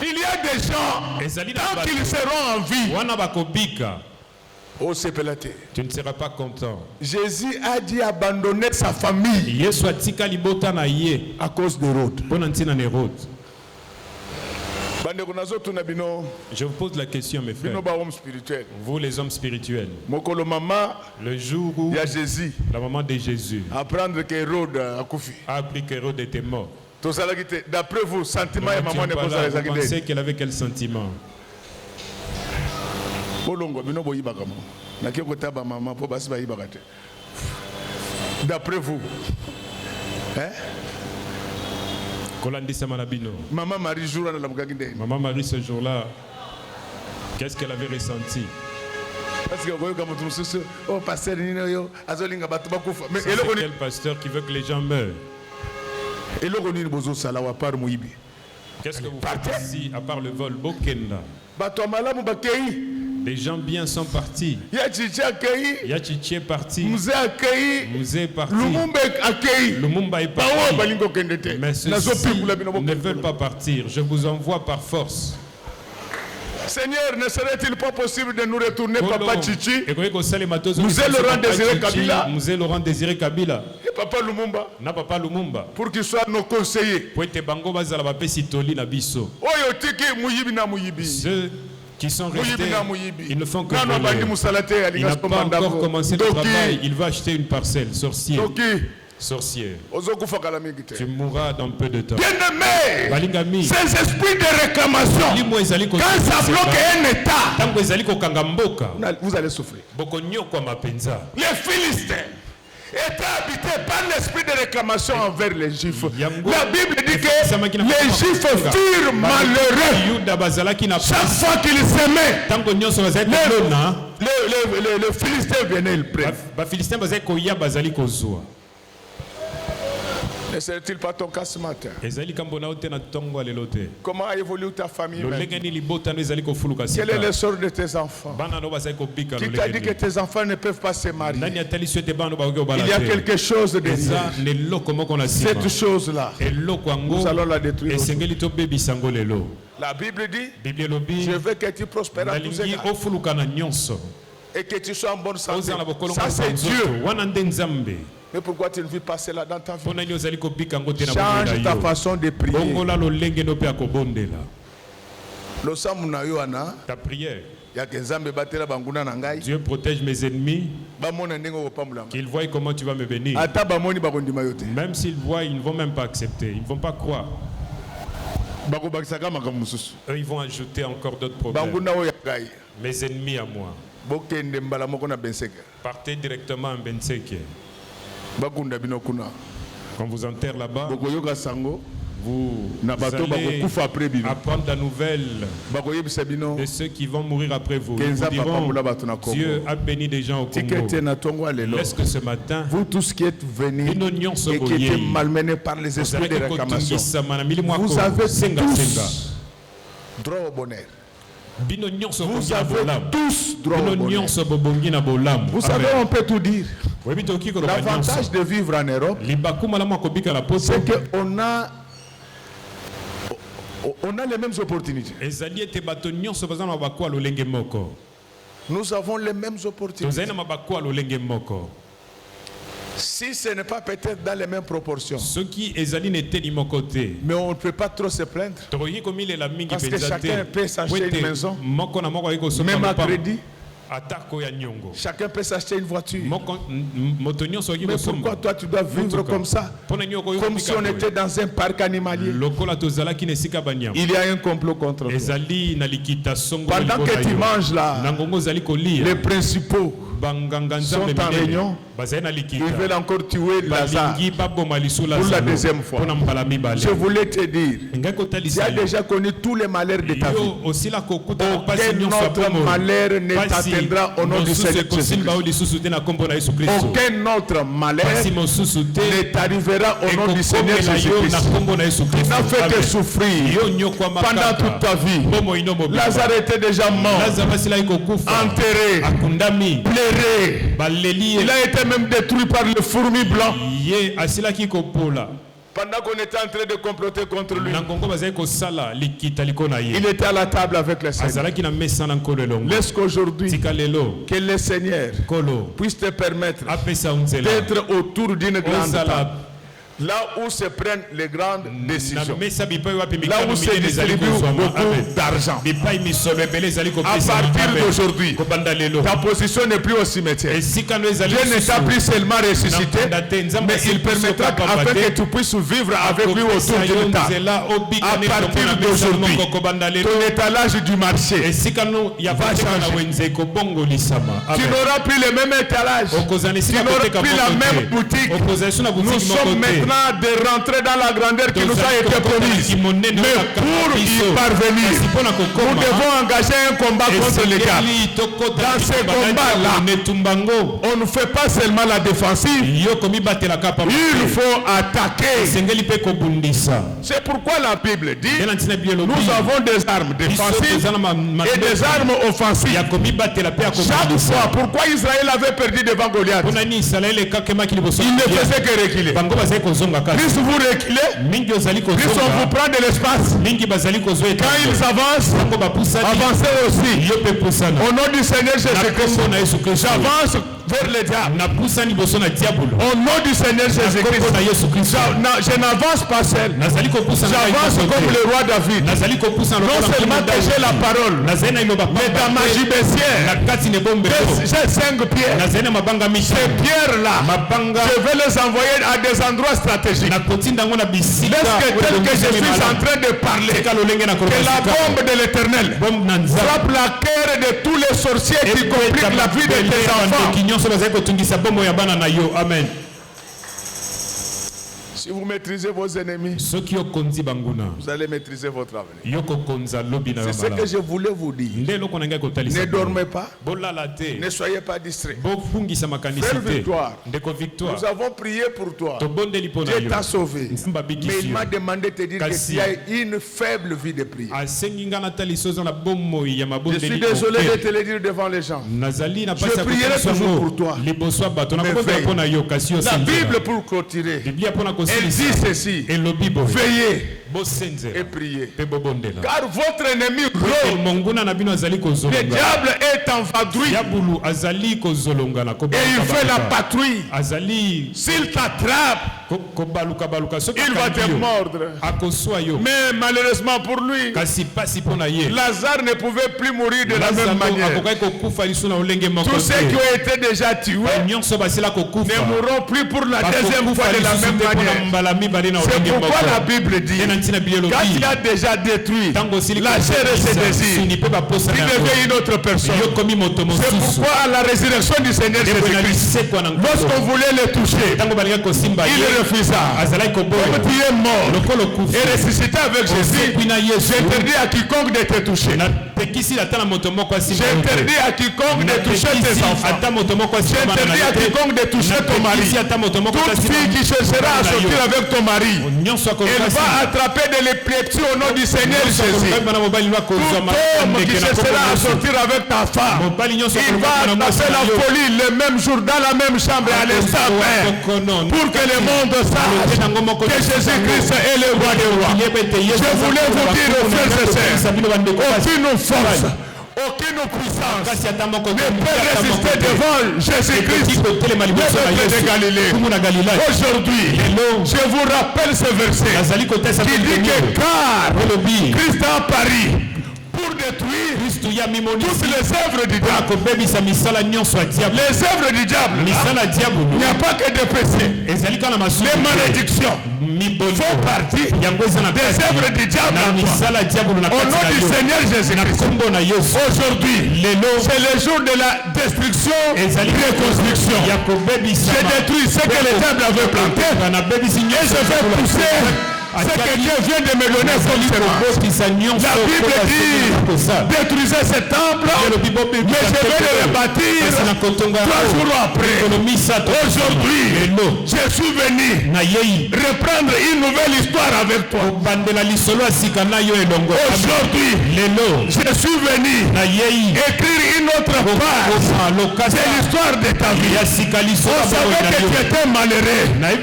Il y a des gens, tant qu'ils seront en vie, oh, c'est pélaté. Tu ne seras pas content. Jésus a dit abandonner sa famille à cause d'Hérode. Je vous pose la question, mes frères. Vous, les hommes spirituels. Le jour où la maman de Jésus a appris qu'Hérode était mort. D'après vous, sentiment et maman vous pensez qu'elle avait quel sentiment? D'après vous, hein? Maman Marie ce jour-là, qu'est-ce qu'elle avait ressenti? Parce que oh, pasteur, c'est quel pasteur qui veut que les gens meurent? Qu'est-ce que vous faites ici à part le vol? Bokenda. Les gens bien sont partis. Yachichi est parti. Mouzé est parti. Lumumba est parti. Mais ceux-ci ne veulent pas partir. Je vous envoie par force. Seigneur, ne serait-il pas possible de nous retourner, Papa Chichi, Mouzé Laurent Désiré Kabila et Papa Lumumba, Papa Lumumba, pour qu'ils soient nos conseillers. Ceux qui sont restés, ils ne font que voler. Il n'a pas encore commencé le travail. Il va acheter une parcelle. Sorcier. Tu mourras dans peu de temps. Bien-aimés, ces esprits de réclamation, quand ça bloque un État, vous allez souffrir. Les Philistins étaient habités par l'esprit de réclamation envers les Juifs. La Bible dit que les Juifs furent malheureux. Chaque fois qu'ils s'aimaient, le Philistin venait le prendre. Ne serait-il pas ton cas ce matin? Comment a évolué ta famille? Quel est le sort de tes enfants? Qui t'a dit que tes enfants ne peuvent pas se marier? Il y a quelque chose de derrière. Cette chose-là, nous allons la détruire. La Bible dit, je veux que tu prospères à tous égards et que tu sois en bonne santé. Ça c'est Dieu. Mais pourquoi tu ne vis pas cela dans ta vie? Change ta façon de prier. Ta prière. Dieu protège mes ennemis, qu'ils voient comment tu vas me bénir. Même s'ils voient, ils ne vont même pas accepter, ils ne vont pas croire. Eux, ils vont ajouter encore d'autres problèmes. Mes ennemis à moi. Partez directement à Benseke. Quand vous enterrez là-bas, vous allez apprendre la nouvelle de ceux qui vont mourir après vous. Ils vous diront, Dieu a béni des gens au Congo. Laisse que ce matin, vous tous qui êtes venus et qui étaient malmenés par les esprits de réclamation, vous avez tous droit au bonheur. Vous avez tous droit au bonheur. Vous savez, on peut tout dire. L'avantage de vivre en Europe, c'est qu'on a les mêmes opportunités. Nous avons les mêmes opportunités. Si ce n'est pas peut-être dans les mêmes proportions. Mais on ne peut pas trop se plaindre. Parce que chacun peut s'acheter une maison. Même à crédit. Chacun peut s'acheter une voiture. Mais pourquoi toi tu dois vivre comme ça? Comme si on était dans un parc animalier. Il y a un complot contre toi. Pendant que tu manges là, les principaux sont en réunion. Ils veulent encore tuer Lazare pour la deuxième fois. Je voulais te dire, tu as déjà connu tous les malheurs de ta vie. Aucun autre malheur ne t'atteindra au nom du Seigneur Jésus-Christ. Aucun autre malheur ne t'arrivera au nom du Seigneur Jésus-Christ. Il n'a fait que souffrir pendant toute ta vie. Lazare était déjà mort, enterré, pleuré. Il a été même détruit par le fourmi blanc. Pendant qu'on était en train de comploter contre lui, il était à la table avec le Seigneur. Laisse qu'aujourd'hui, que le Seigneur puisse te permettre d'être autour d'une grande table. Là où se prennent les grandes décisions. Là où se distribue beaucoup d'argent. À partir d'aujourd'hui, ta position n'est plus au cimetière. Dieu ne t'a plus seulement ressuscité, mais il permettra afin que tu puisses vivre avec lui autour d'une table. À partir d'aujourd'hui, ton étalage du marché va changer. Tu n'auras plus le même étalage. Tu n'auras plus la même boutique. Nous sommes maintenant de rentrer dans la grandeur qui nous a été promise. Mais pour y parvenir, nous devons engager un combat contre les gars. Dans ce combat-là, on ne fait pas seulement la défensive, il faut attaquer. C'est pourquoi la Bible dit, nous avons des armes défensives et des armes offensives. Chaque fois, pourquoi Israël avait perdu devant Goliath? Il ne faisait que reculer. Plus vous reculez, plus on vous prend de l'espace. Quand ils avancent, avancez aussi. Au nom du Seigneur Jésus-Christ, j'avance vers le diable. Au nom du Seigneur Jésus-Christ, je n'avance pas seul. J'avance comme le roi David. Non seulement que j'ai la parole, mais dans ma gibecière, j'ai 5 pierres. Ces pierres-là, je vais les envoyer à des endroits stratégiques. Lorsque tel que je suis en train de parler, que la bombe de l'Éternel frappe la cœur de tous les sorciers qui compliquent la vie de tes enfants. Amen. Si vous maîtrisez vos ennemis, vous allez maîtriser votre avenir. C'est ce que je voulais vous dire. Ne dormez pas. Ne soyez pas distraits. Frère Victoire, nous avons prié pour toi. Dieu t'a sauvé. Mais il m'a demandé de te dire que tu as une faible vie de prière. Je suis désolé de te le dire devant les gens. Je prierai toujours pour toi. La Bible pour clôturer, elle dit ceci: veillez et priez. Car votre ennemi rôde. Le diable est en vadrouille. Et il fait la patrouille. S'il t'attrape, il va te mordre. Mais malheureusement pour lui, Lazare ne pouvait plus mourir de la même manière. Tous ceux qui ont été déjà tués ne mourront plus pour la deuxième fois de la même manière. C'est pourquoi la Bible dit, quand il a déjà détruit la chair et ses désirs, il devient une autre personne. C'est pourquoi à la résurrection du Seigneur Jésus-Christ, lorsqu'on voulait le toucher, il refusa. Comme tu es mort et ressuscité avec Jésus, j'interdis à quiconque de te toucher. J'interdis à quiconque de toucher tes enfants. J'interdis à quiconque de toucher ton mari. Toute fille qui cherchera à sortir avec ton mari, elle va attraper de l'épilepsie au nom du Seigneur Jésus. Tout homme qui cherchera à sortir avec ta femme, il va attraper la folie le même jour dans la même chambre à l'instant même, pour que le monde sache que Jésus-Christ est le roi des rois. Je voulais vous dire, frères et sœurs, aucune force, aucune puissance ne peut résister devant Jésus-Christ, le de Galilée. Aujourd'hui, je vous rappelle ce verset qui dit que car Christ a pari pour détruire toutes les œuvres du diable. Les œuvres du diable, il n'y a pas que de péché. Les malédictions font partie des œuvres du diable. Au nom du Seigneur Jésus-Christ, aujourd'hui, c'est le jour de la destruction et reconstruction. Je détruis ce que le diable avait planté et je vais pousser ce que Dieu vient de me donner comme semence. La Bible dit, détruisez ce temple, mais je vais le rebâtir 3 jours après. Aujourd'hui, je suis venu reprendre une nouvelle histoire avec toi. Aujourd'hui, je suis venu écrire une autre page. C'est l'histoire de ta vie. On savait que tu étais malheureux, mais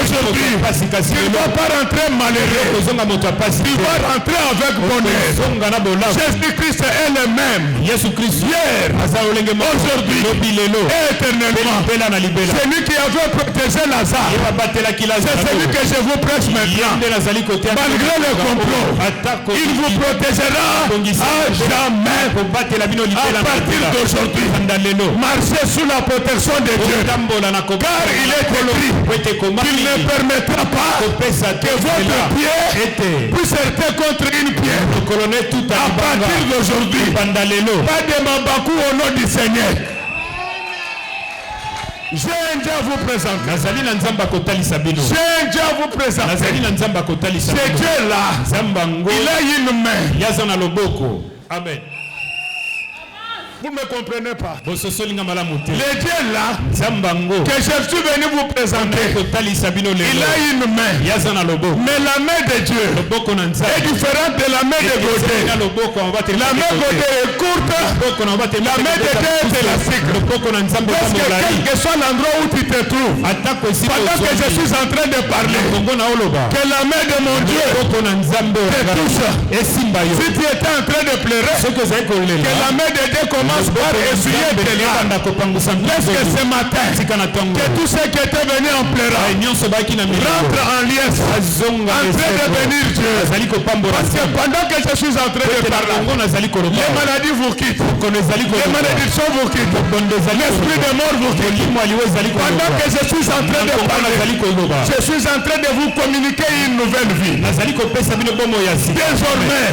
aujourd'hui, tu ne vas pas rentrer malheureux, tu vas rentrer avec bonheur. Jésus-Christ est le même hier, aujourd'hui et éternellement. Celui qui avait protégé Lazare, c'est celui que je vous prêche maintenant. Malgré le complot, il vous protégera à jamais. À partir d'aujourd'hui, marchez sous la protection de Dieu, car il est écrit qu'il ne permettra pas que votre pied puisse être contre une pierre. À partir d'aujourd'hui, pas de Mambakou au nom du Seigneur. J'ai un Dieu à vous présenter. J'ai un Dieu à vous présenter. Ce Dieu-là, il a une main. Amen. Vous ne me comprenez pas. Le Dieu là que je suis venu vous présenter, il a une main. Mais la main de Dieu est différente de la main de Godé. La main de Godé est courte. La main de Dieu est élastique. Parce que quel que soit l'endroit où tu te trouves, pendant que je suis en train de parler, que la main de mon Dieu te touche. Si tu étais en train de pleurer, que la main de Dieu commence par essuyer tes larmes. Laisse que ce matin, que tous ceux qui étaient venus en pleurant rentrent en liesse, en train de bénir Dieu. Parce que pendant que je suis en train de parler, les maladies vous quittent, les malédictions vous quittent, l'esprit de mort vous quitte. Pendant que je suis en train de parler, je suis en train de vous communiquer une nouvelle vie. Désormais,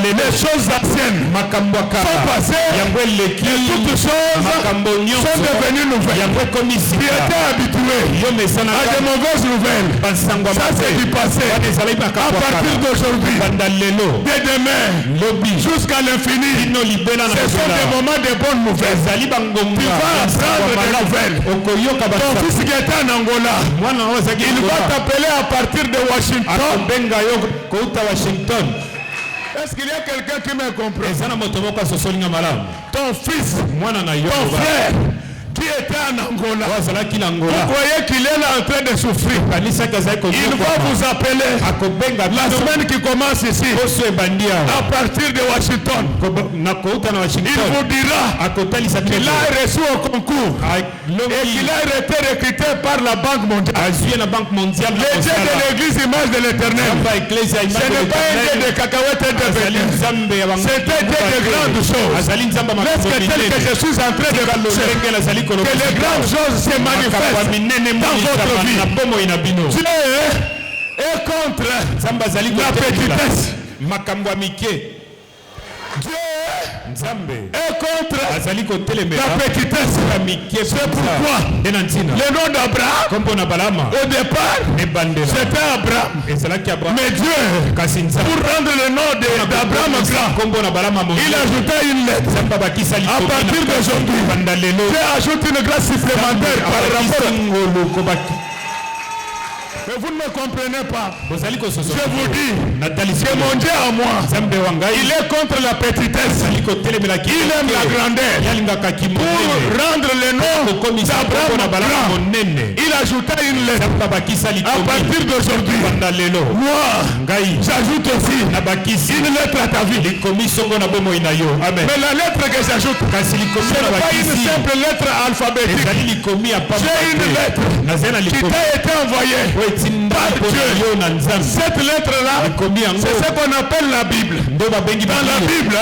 les choses anciennes sont passées et toutes choses sont devenues nouvelles. Tu étais habitué à de mauvaises nouvelles. Ça c'est du passé. À partir d'aujourd'hui, dès demain, jusqu'à l'infini, ce sont des moments de bonnes nouvelles. Tu vas apprendre des nouvelles. Ton fils qui est en Angola, il va t'appeler à partir de Washington. Est-ce qu'il y a quelqu'un qui me comprend? Ton fils, ton frère qui était en Angola, vous voyez qu'il est là en train de souffrir. Il va vous appeler la semaine qui commence ici à partir de Washington. Il vous dira qu'il a reçu au concours et qu'il a été recruté par la Banque mondiale. Le Dieu de l'église image de l'éternel, ce n'est pas un Dieu de cacahuètes et de bénin, c'est un Dieu de grandes choses. Laisse que tel que je suis en train de parler, que les grandes choses se manifestent dans votre vie. Dieu est contre la petitesse. Dieu est contre la petitesse. C'est pourquoi le nom d'Abraham, au départ, c'était Abraham. Mais Dieu, pour rendre le nom d'Abraham grand, il ajouta une lettre. À partir d'aujourd'hui, Dieu ajoute une grâce supplémentaire par rapport. Mais vous ne me comprenez pas. Je vous dis que mon Dieu à moi, il est contre la petitesse. Il aime la grandeur. Pour rendre le nom d'Abraham, il ajouta une lettre. À partir d'aujourd'hui, moi, j'ajoute aussi une lettre à ta vie. Mais la lettre que j'ajoute, ce n'est pas une simple lettre alphabétique. J'ai une lettre qui t'a été envoyée par Dieu. Cette lettre-là, c'est ce qu'on appelle la Bible. Dans la Bible,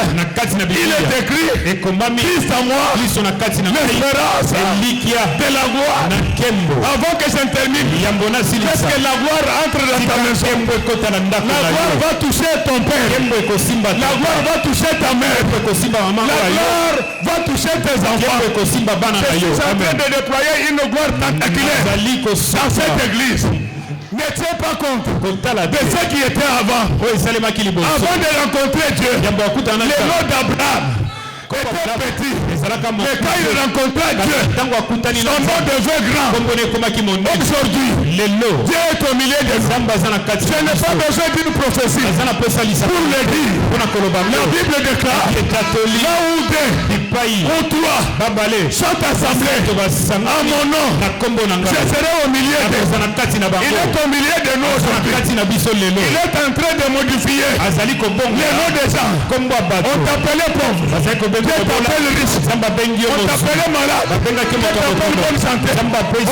il est écrit Christ en moi, l'espérance de la gloire. Avant que je termine, est-ce que la gloire entre dans ta maison? La gloire va toucher ton père. La gloire va toucher ta mère. La gloire va toucher tes enfants. Je suis en train de déployer une gloire tentaculaire dans cette église. Ne tiens pas compte de ceux qui étaient avant. Avant de rencontrer Dieu, le nom d'Abraham était petit. Mais quand il rencontra Dieu, son nom devait grand. Aujourd'hui, Dieu est au milieu de nous. Je n'ai pas besoin d'une prophétie pour le dire. La Bible déclare là où deux ou trois sont assemblés en mon nom, je serai au milieu de nous. Il est au milieu de nous aujourd'hui. Il est en train de modifier les noms des gens. On t'appelait pauvre, Dieu t'appelle riche. On t'appelait malade, Dieu t'appelle bonne santé. On t'appelait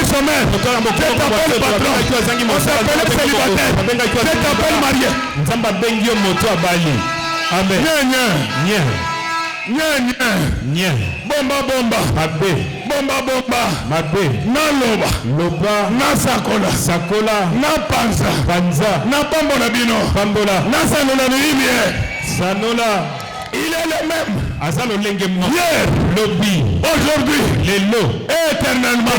chômeur, Dieu t'appelle patron. On t'appelait célibataire, Dieu t'appelle marié. Amen. Bomba bomba. Bomba bomba. Na loba. Na sakola. Na panza. Na pambo na bino. Na sanola ni bien. Il est le même. Hier, aujourd'hui, éternellement.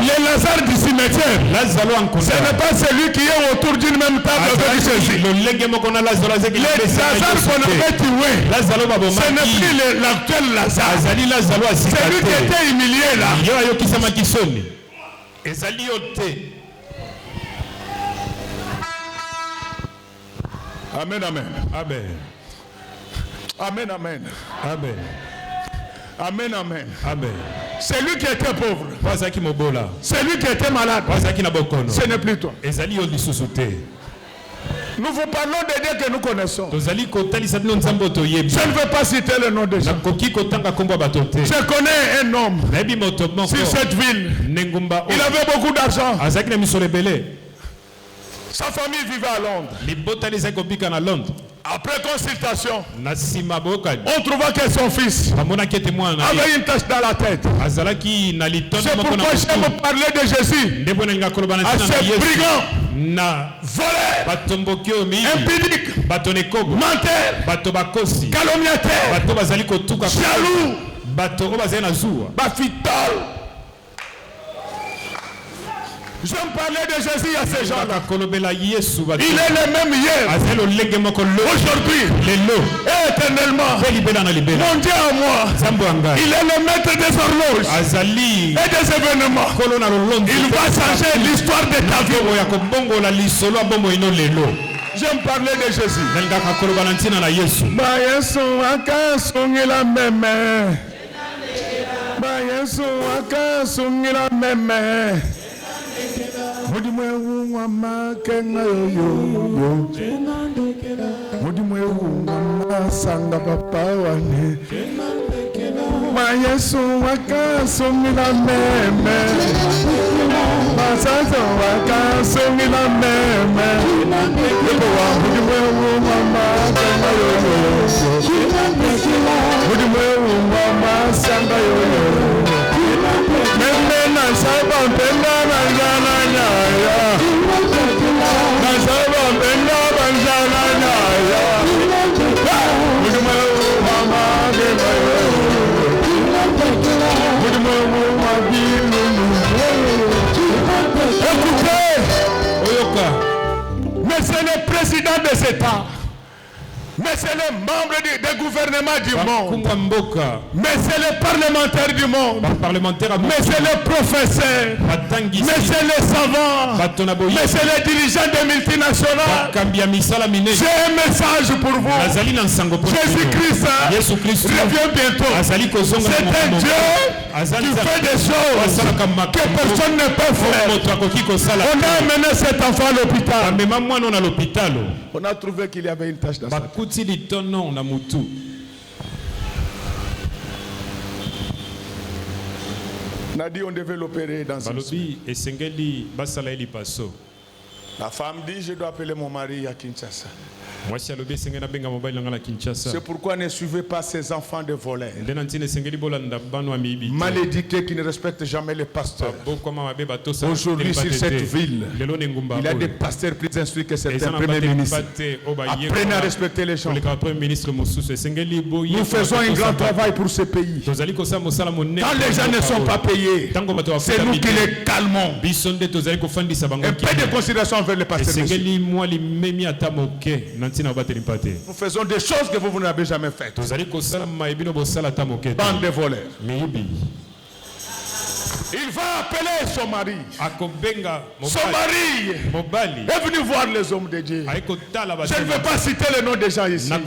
Les Lazare du cimetière, ce n'est pas celui qui est autour d'une même table avec Jésus. Les Lazare qu'on avait tués, ce n'est plus l'actuel Lazare. Celui qui était humilié là. Amen, amen. C'est lui qui était pauvre. C'est lui qui était malade. Ce n'est plus toi. Nous vous parlons de Dieu que nous connaissons. Je ne veux pas citer le nom des gens. Je connais un homme sur cette ville. Il avait beaucoup d'argent. Sa famille vivait à Londres. Après consultation, on trouva que son fils avait une tache dans la tête. C'est pourquoi j'aime parler de Jésus. À ces brigands, voleurs, impudiques, menteurs, calomniateurs, jaloux, bafitol. Je me parlais de Jésus à ces gens-là. Il est le même hier, aujourd'hui, éternellement. Mon Dieu à moi, il est le maître des horloges et des événements. Il va changer l'histoire de ta vie. Je me parlais de Jésus. Mudimwewu mama kenga yo Mudimwewu mama sanga papa wane Mayesu wakasumila meme Masazo wakasumila meme Mudimwewu mama kenga yo Mudimwewu mama sanga yo Meme na saba mpenda na jana nyaya na saba mpenda na jana nyaya Mudimwewu mama kenga yo Mudimwewu mabilu Écoutez, mais c'est le président des États. Mais c'est le membre du gouvernement du monde. Mais c'est le parlementaire du monde. Mais c'est le professeur. Mais c'est le savant. Mais c'est le dirigeant des multinationales. J'ai un message pour vous. Jésus-Christ revient bientôt. C'est un Dieu qui fait des choses que personne ne peut faire. On a amené cet enfant à l'hôpital. On a trouvé qu'il y avait une tache dans sa tête. On a dit on devait l'opérer dans une semaine. La femme dit, je dois appeler mon mari à Kinshasa. C'est pourquoi ne suivez pas ces enfants de voleurs. Mal éduqués qui ne respectent jamais les pasteurs. Aujourd'hui, sur cette ville, il y a des pasteurs plus instruits que certains premiers ministres. Apprenez à respecter les gens. Nous faisons un grand travail pour ce pays. Quand les gens ne sont pas payés, c'est nous qui les calmons. Un peu de considération envers les pasteurs. Nous faisons des choses que vous n'avez jamais faites. Bande de voleurs. Il va appeler son mari. Son mari est venu voir les hommes de Dieu. Je ne veux pas citer le nom des gens ici. On a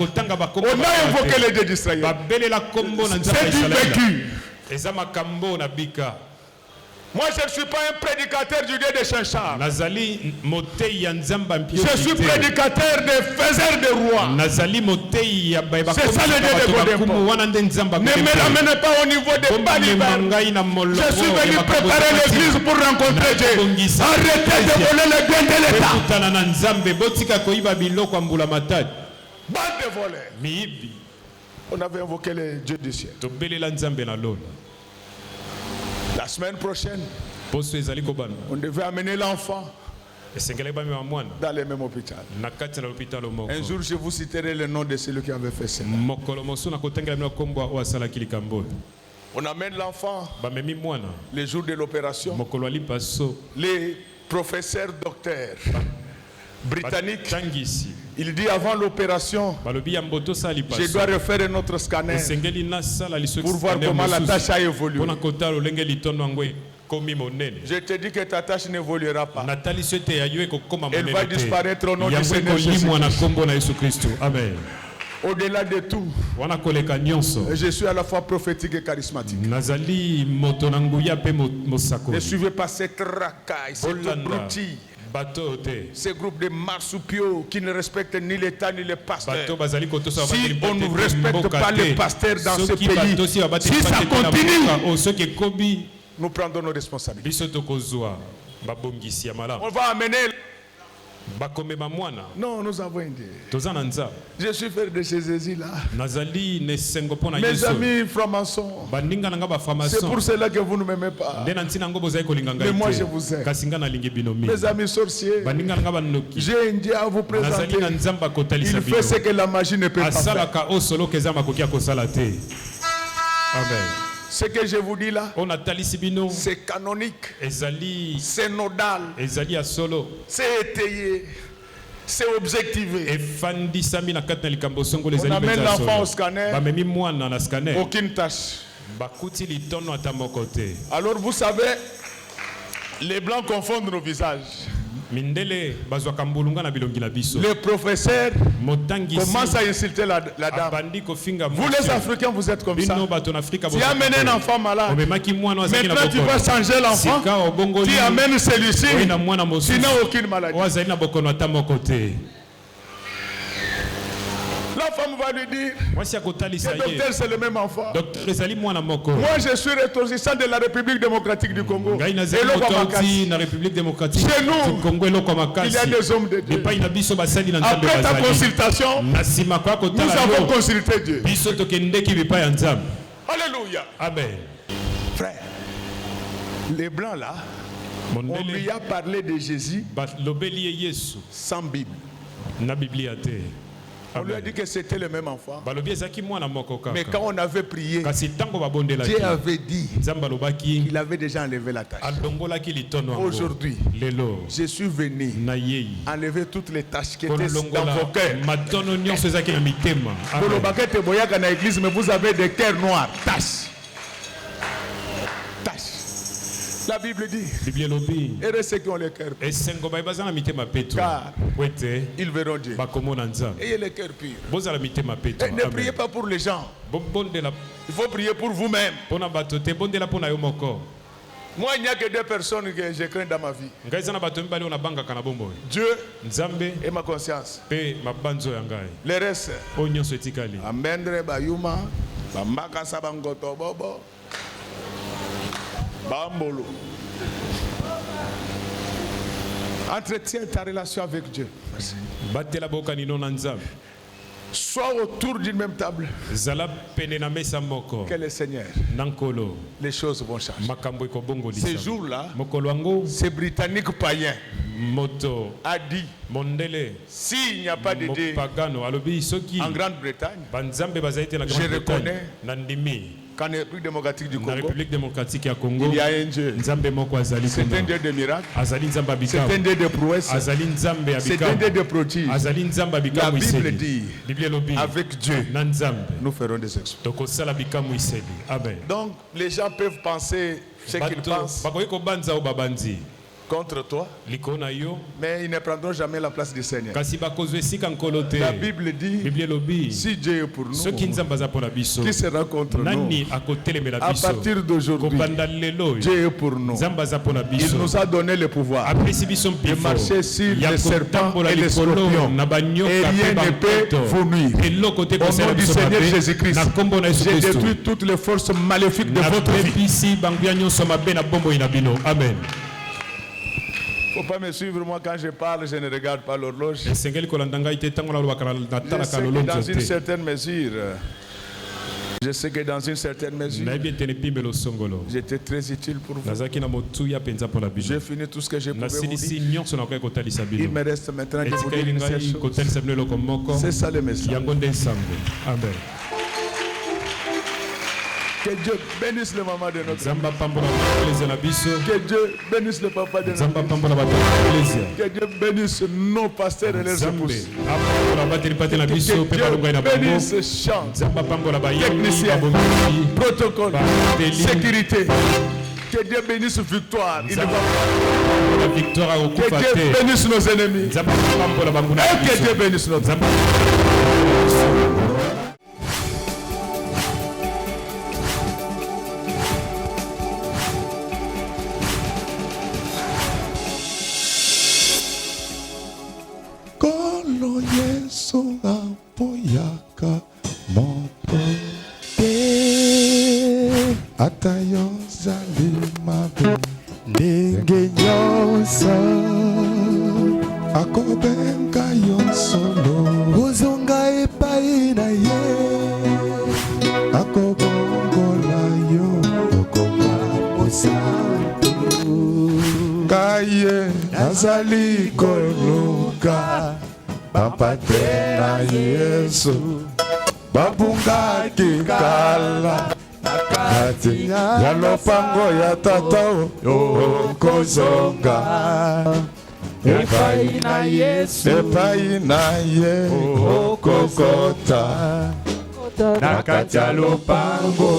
invoqué les dieux d'Israël. C'est du vécu. Moi, je ne suis pas un prédicateur du Dieu de Saint-Charles. Je suis prédicateur des faiseurs de rois. C'est ça le Dieu de Godempo. Ne me ramenez pas au niveau des balibans. Je suis venu préparer l'église pour rencontrer Dieu. Arrêtez de voler le bien de l'État. Bande de voleurs. On avait invoqué les dieux du ciel. La semaine prochaine, on devait amener l'enfant dans le même hôpital. Un jour, je vous citerai le nom de celui qui avait fait cela. On amène l'enfant le jour de l'opération. Les professeurs docteurs britanniques, il dit avant l'opération, je dois refaire un autre scanner pour voir comment la tâche a évolué. Je te dis que ta tâche n'évoluera pas. Elle va disparaître au nom du Seigneur Jésus-Christ. Au-delà de tout, je suis à la fois prophétique et charismatique. Ne suivez pas cette racaille, cette abruti. Ces groupes de marsupiaux qui ne respectent ni l'État ni les pasteurs. Si on ne respecte pas les pasteurs dans ce pays, si ça continue, nous prendrons nos responsabilités. On va amener. Non, nous avons un Dieu. Je suis frère de ces là. Mes amis francs-maçons, c'est pour cela que vous ne m'aimez pas. Mais moi je vous aime. Mes amis sorciers, j'ai un Dieu à vous présenter. Il fait ce que la magie ne peut pas faire. Amen. Ce que je vous dis là, c'est canonique, c'est nodal, c'est étayé, c'est objectivé. On amène l'enfant au scanner, aucune tâche. Alors vous savez, les blancs confondent nos visages. Les professeurs commencent à insulter la dame. Vous les Africains, vous êtes comme ça. Tu amènes un enfant malade. Maintenant tu vas changer l'enfant. Tu amènes celui-ci. Tu n'as aucune maladie. La femme va lui dire, le docteur c'est le même enfant. Moi je suis ressortissant de la République démocratique du Congo. Chez nous, il y a des hommes de Dieu. Après ta consultation, nous avons consulté Dieu. Alléluia. Amen. Frère, les blancs là, on lui a parlé de Jésus sans Bible. On lui a dit que c'était le même enfant. Mais quand on avait prié, Dieu avait dit qu'il avait déjà enlevé la tâche. Aujourd'hui, je suis venu enlever toutes les tâches qui étaient dans vos cœurs. Mais vous avez des cœurs noirs. Tâches. La Bible dit, heureux ceux qui ont le cœur pur, car ils verront Dieu. Ayez le cœur pur. Et ne priez pas pour les gens. Il faut prier pour vous-même. Moi, il n'y a que deux personnes que je crains dans ma vie. Dieu et ma conscience. Le reste, Amendre Bayuma, Bambaka Sabangoto Bobo. Bambolo. Entretiens ta relation avec Dieu. Sois autour d'une même table. Que le Seigneur. Les choses vont changer. Ces jours-là, ces Britanniques païens a dit, s'il n'y a pas d'idée en Grande-Bretagne, je reconnais qu'en République démocratique du Congo, il y a un Dieu. C'est un Dieu de miracles. C'est un Dieu de prouesses. C'est un Dieu de prodiges. La Bible dit, avec Dieu, nous ferons des exploits. Donc, les gens peuvent penser ce qu'ils pensent contre toi, mais ils ne prendront jamais la place du Seigneur. La Bible dit, si Dieu est pour nous, qui sera contre nous? À partir d'aujourd'hui, Dieu est pour nous. Il nous a donné le pouvoir de marcher sur les serpents et les scorpions, et rien ne peut vous nuire. Au nom du Seigneur Jésus-Christ, j'ai détruit toutes les forces maléfiques de votre vie. Il ne faut pas me suivre, moi quand je parle, je ne regarde pas l'horloge. Je sais que dans une certaine mesure, j'étais très utile pour vous. J'ai fini tout ce que je pouvais vous dire. Il me reste maintenant de vous dire une seule chose. C'est ça le message. Amen. Que Dieu bénisse le maman de notre vie. Que Dieu bénisse le papa de notre vie. Que Dieu bénisse nos pasteurs et leurs épouses. Que Dieu bénisse chants, techniciens, protocole, sécurité. Que Dieu bénisse victoire. Que Dieu bénisse nos ennemis. Et que Dieu bénisse notre vie. Yesu apoyaka moto te atayo zalima ndenge nyonso akobenga yo solo ozonga epai na ye akobongola yo okoma posantu kaye nazali koluka Bapate na Yesu babungaki kala nakati ya lopango ya tata okozonga epai na Yesu epai na ye okokota nakati ya lopango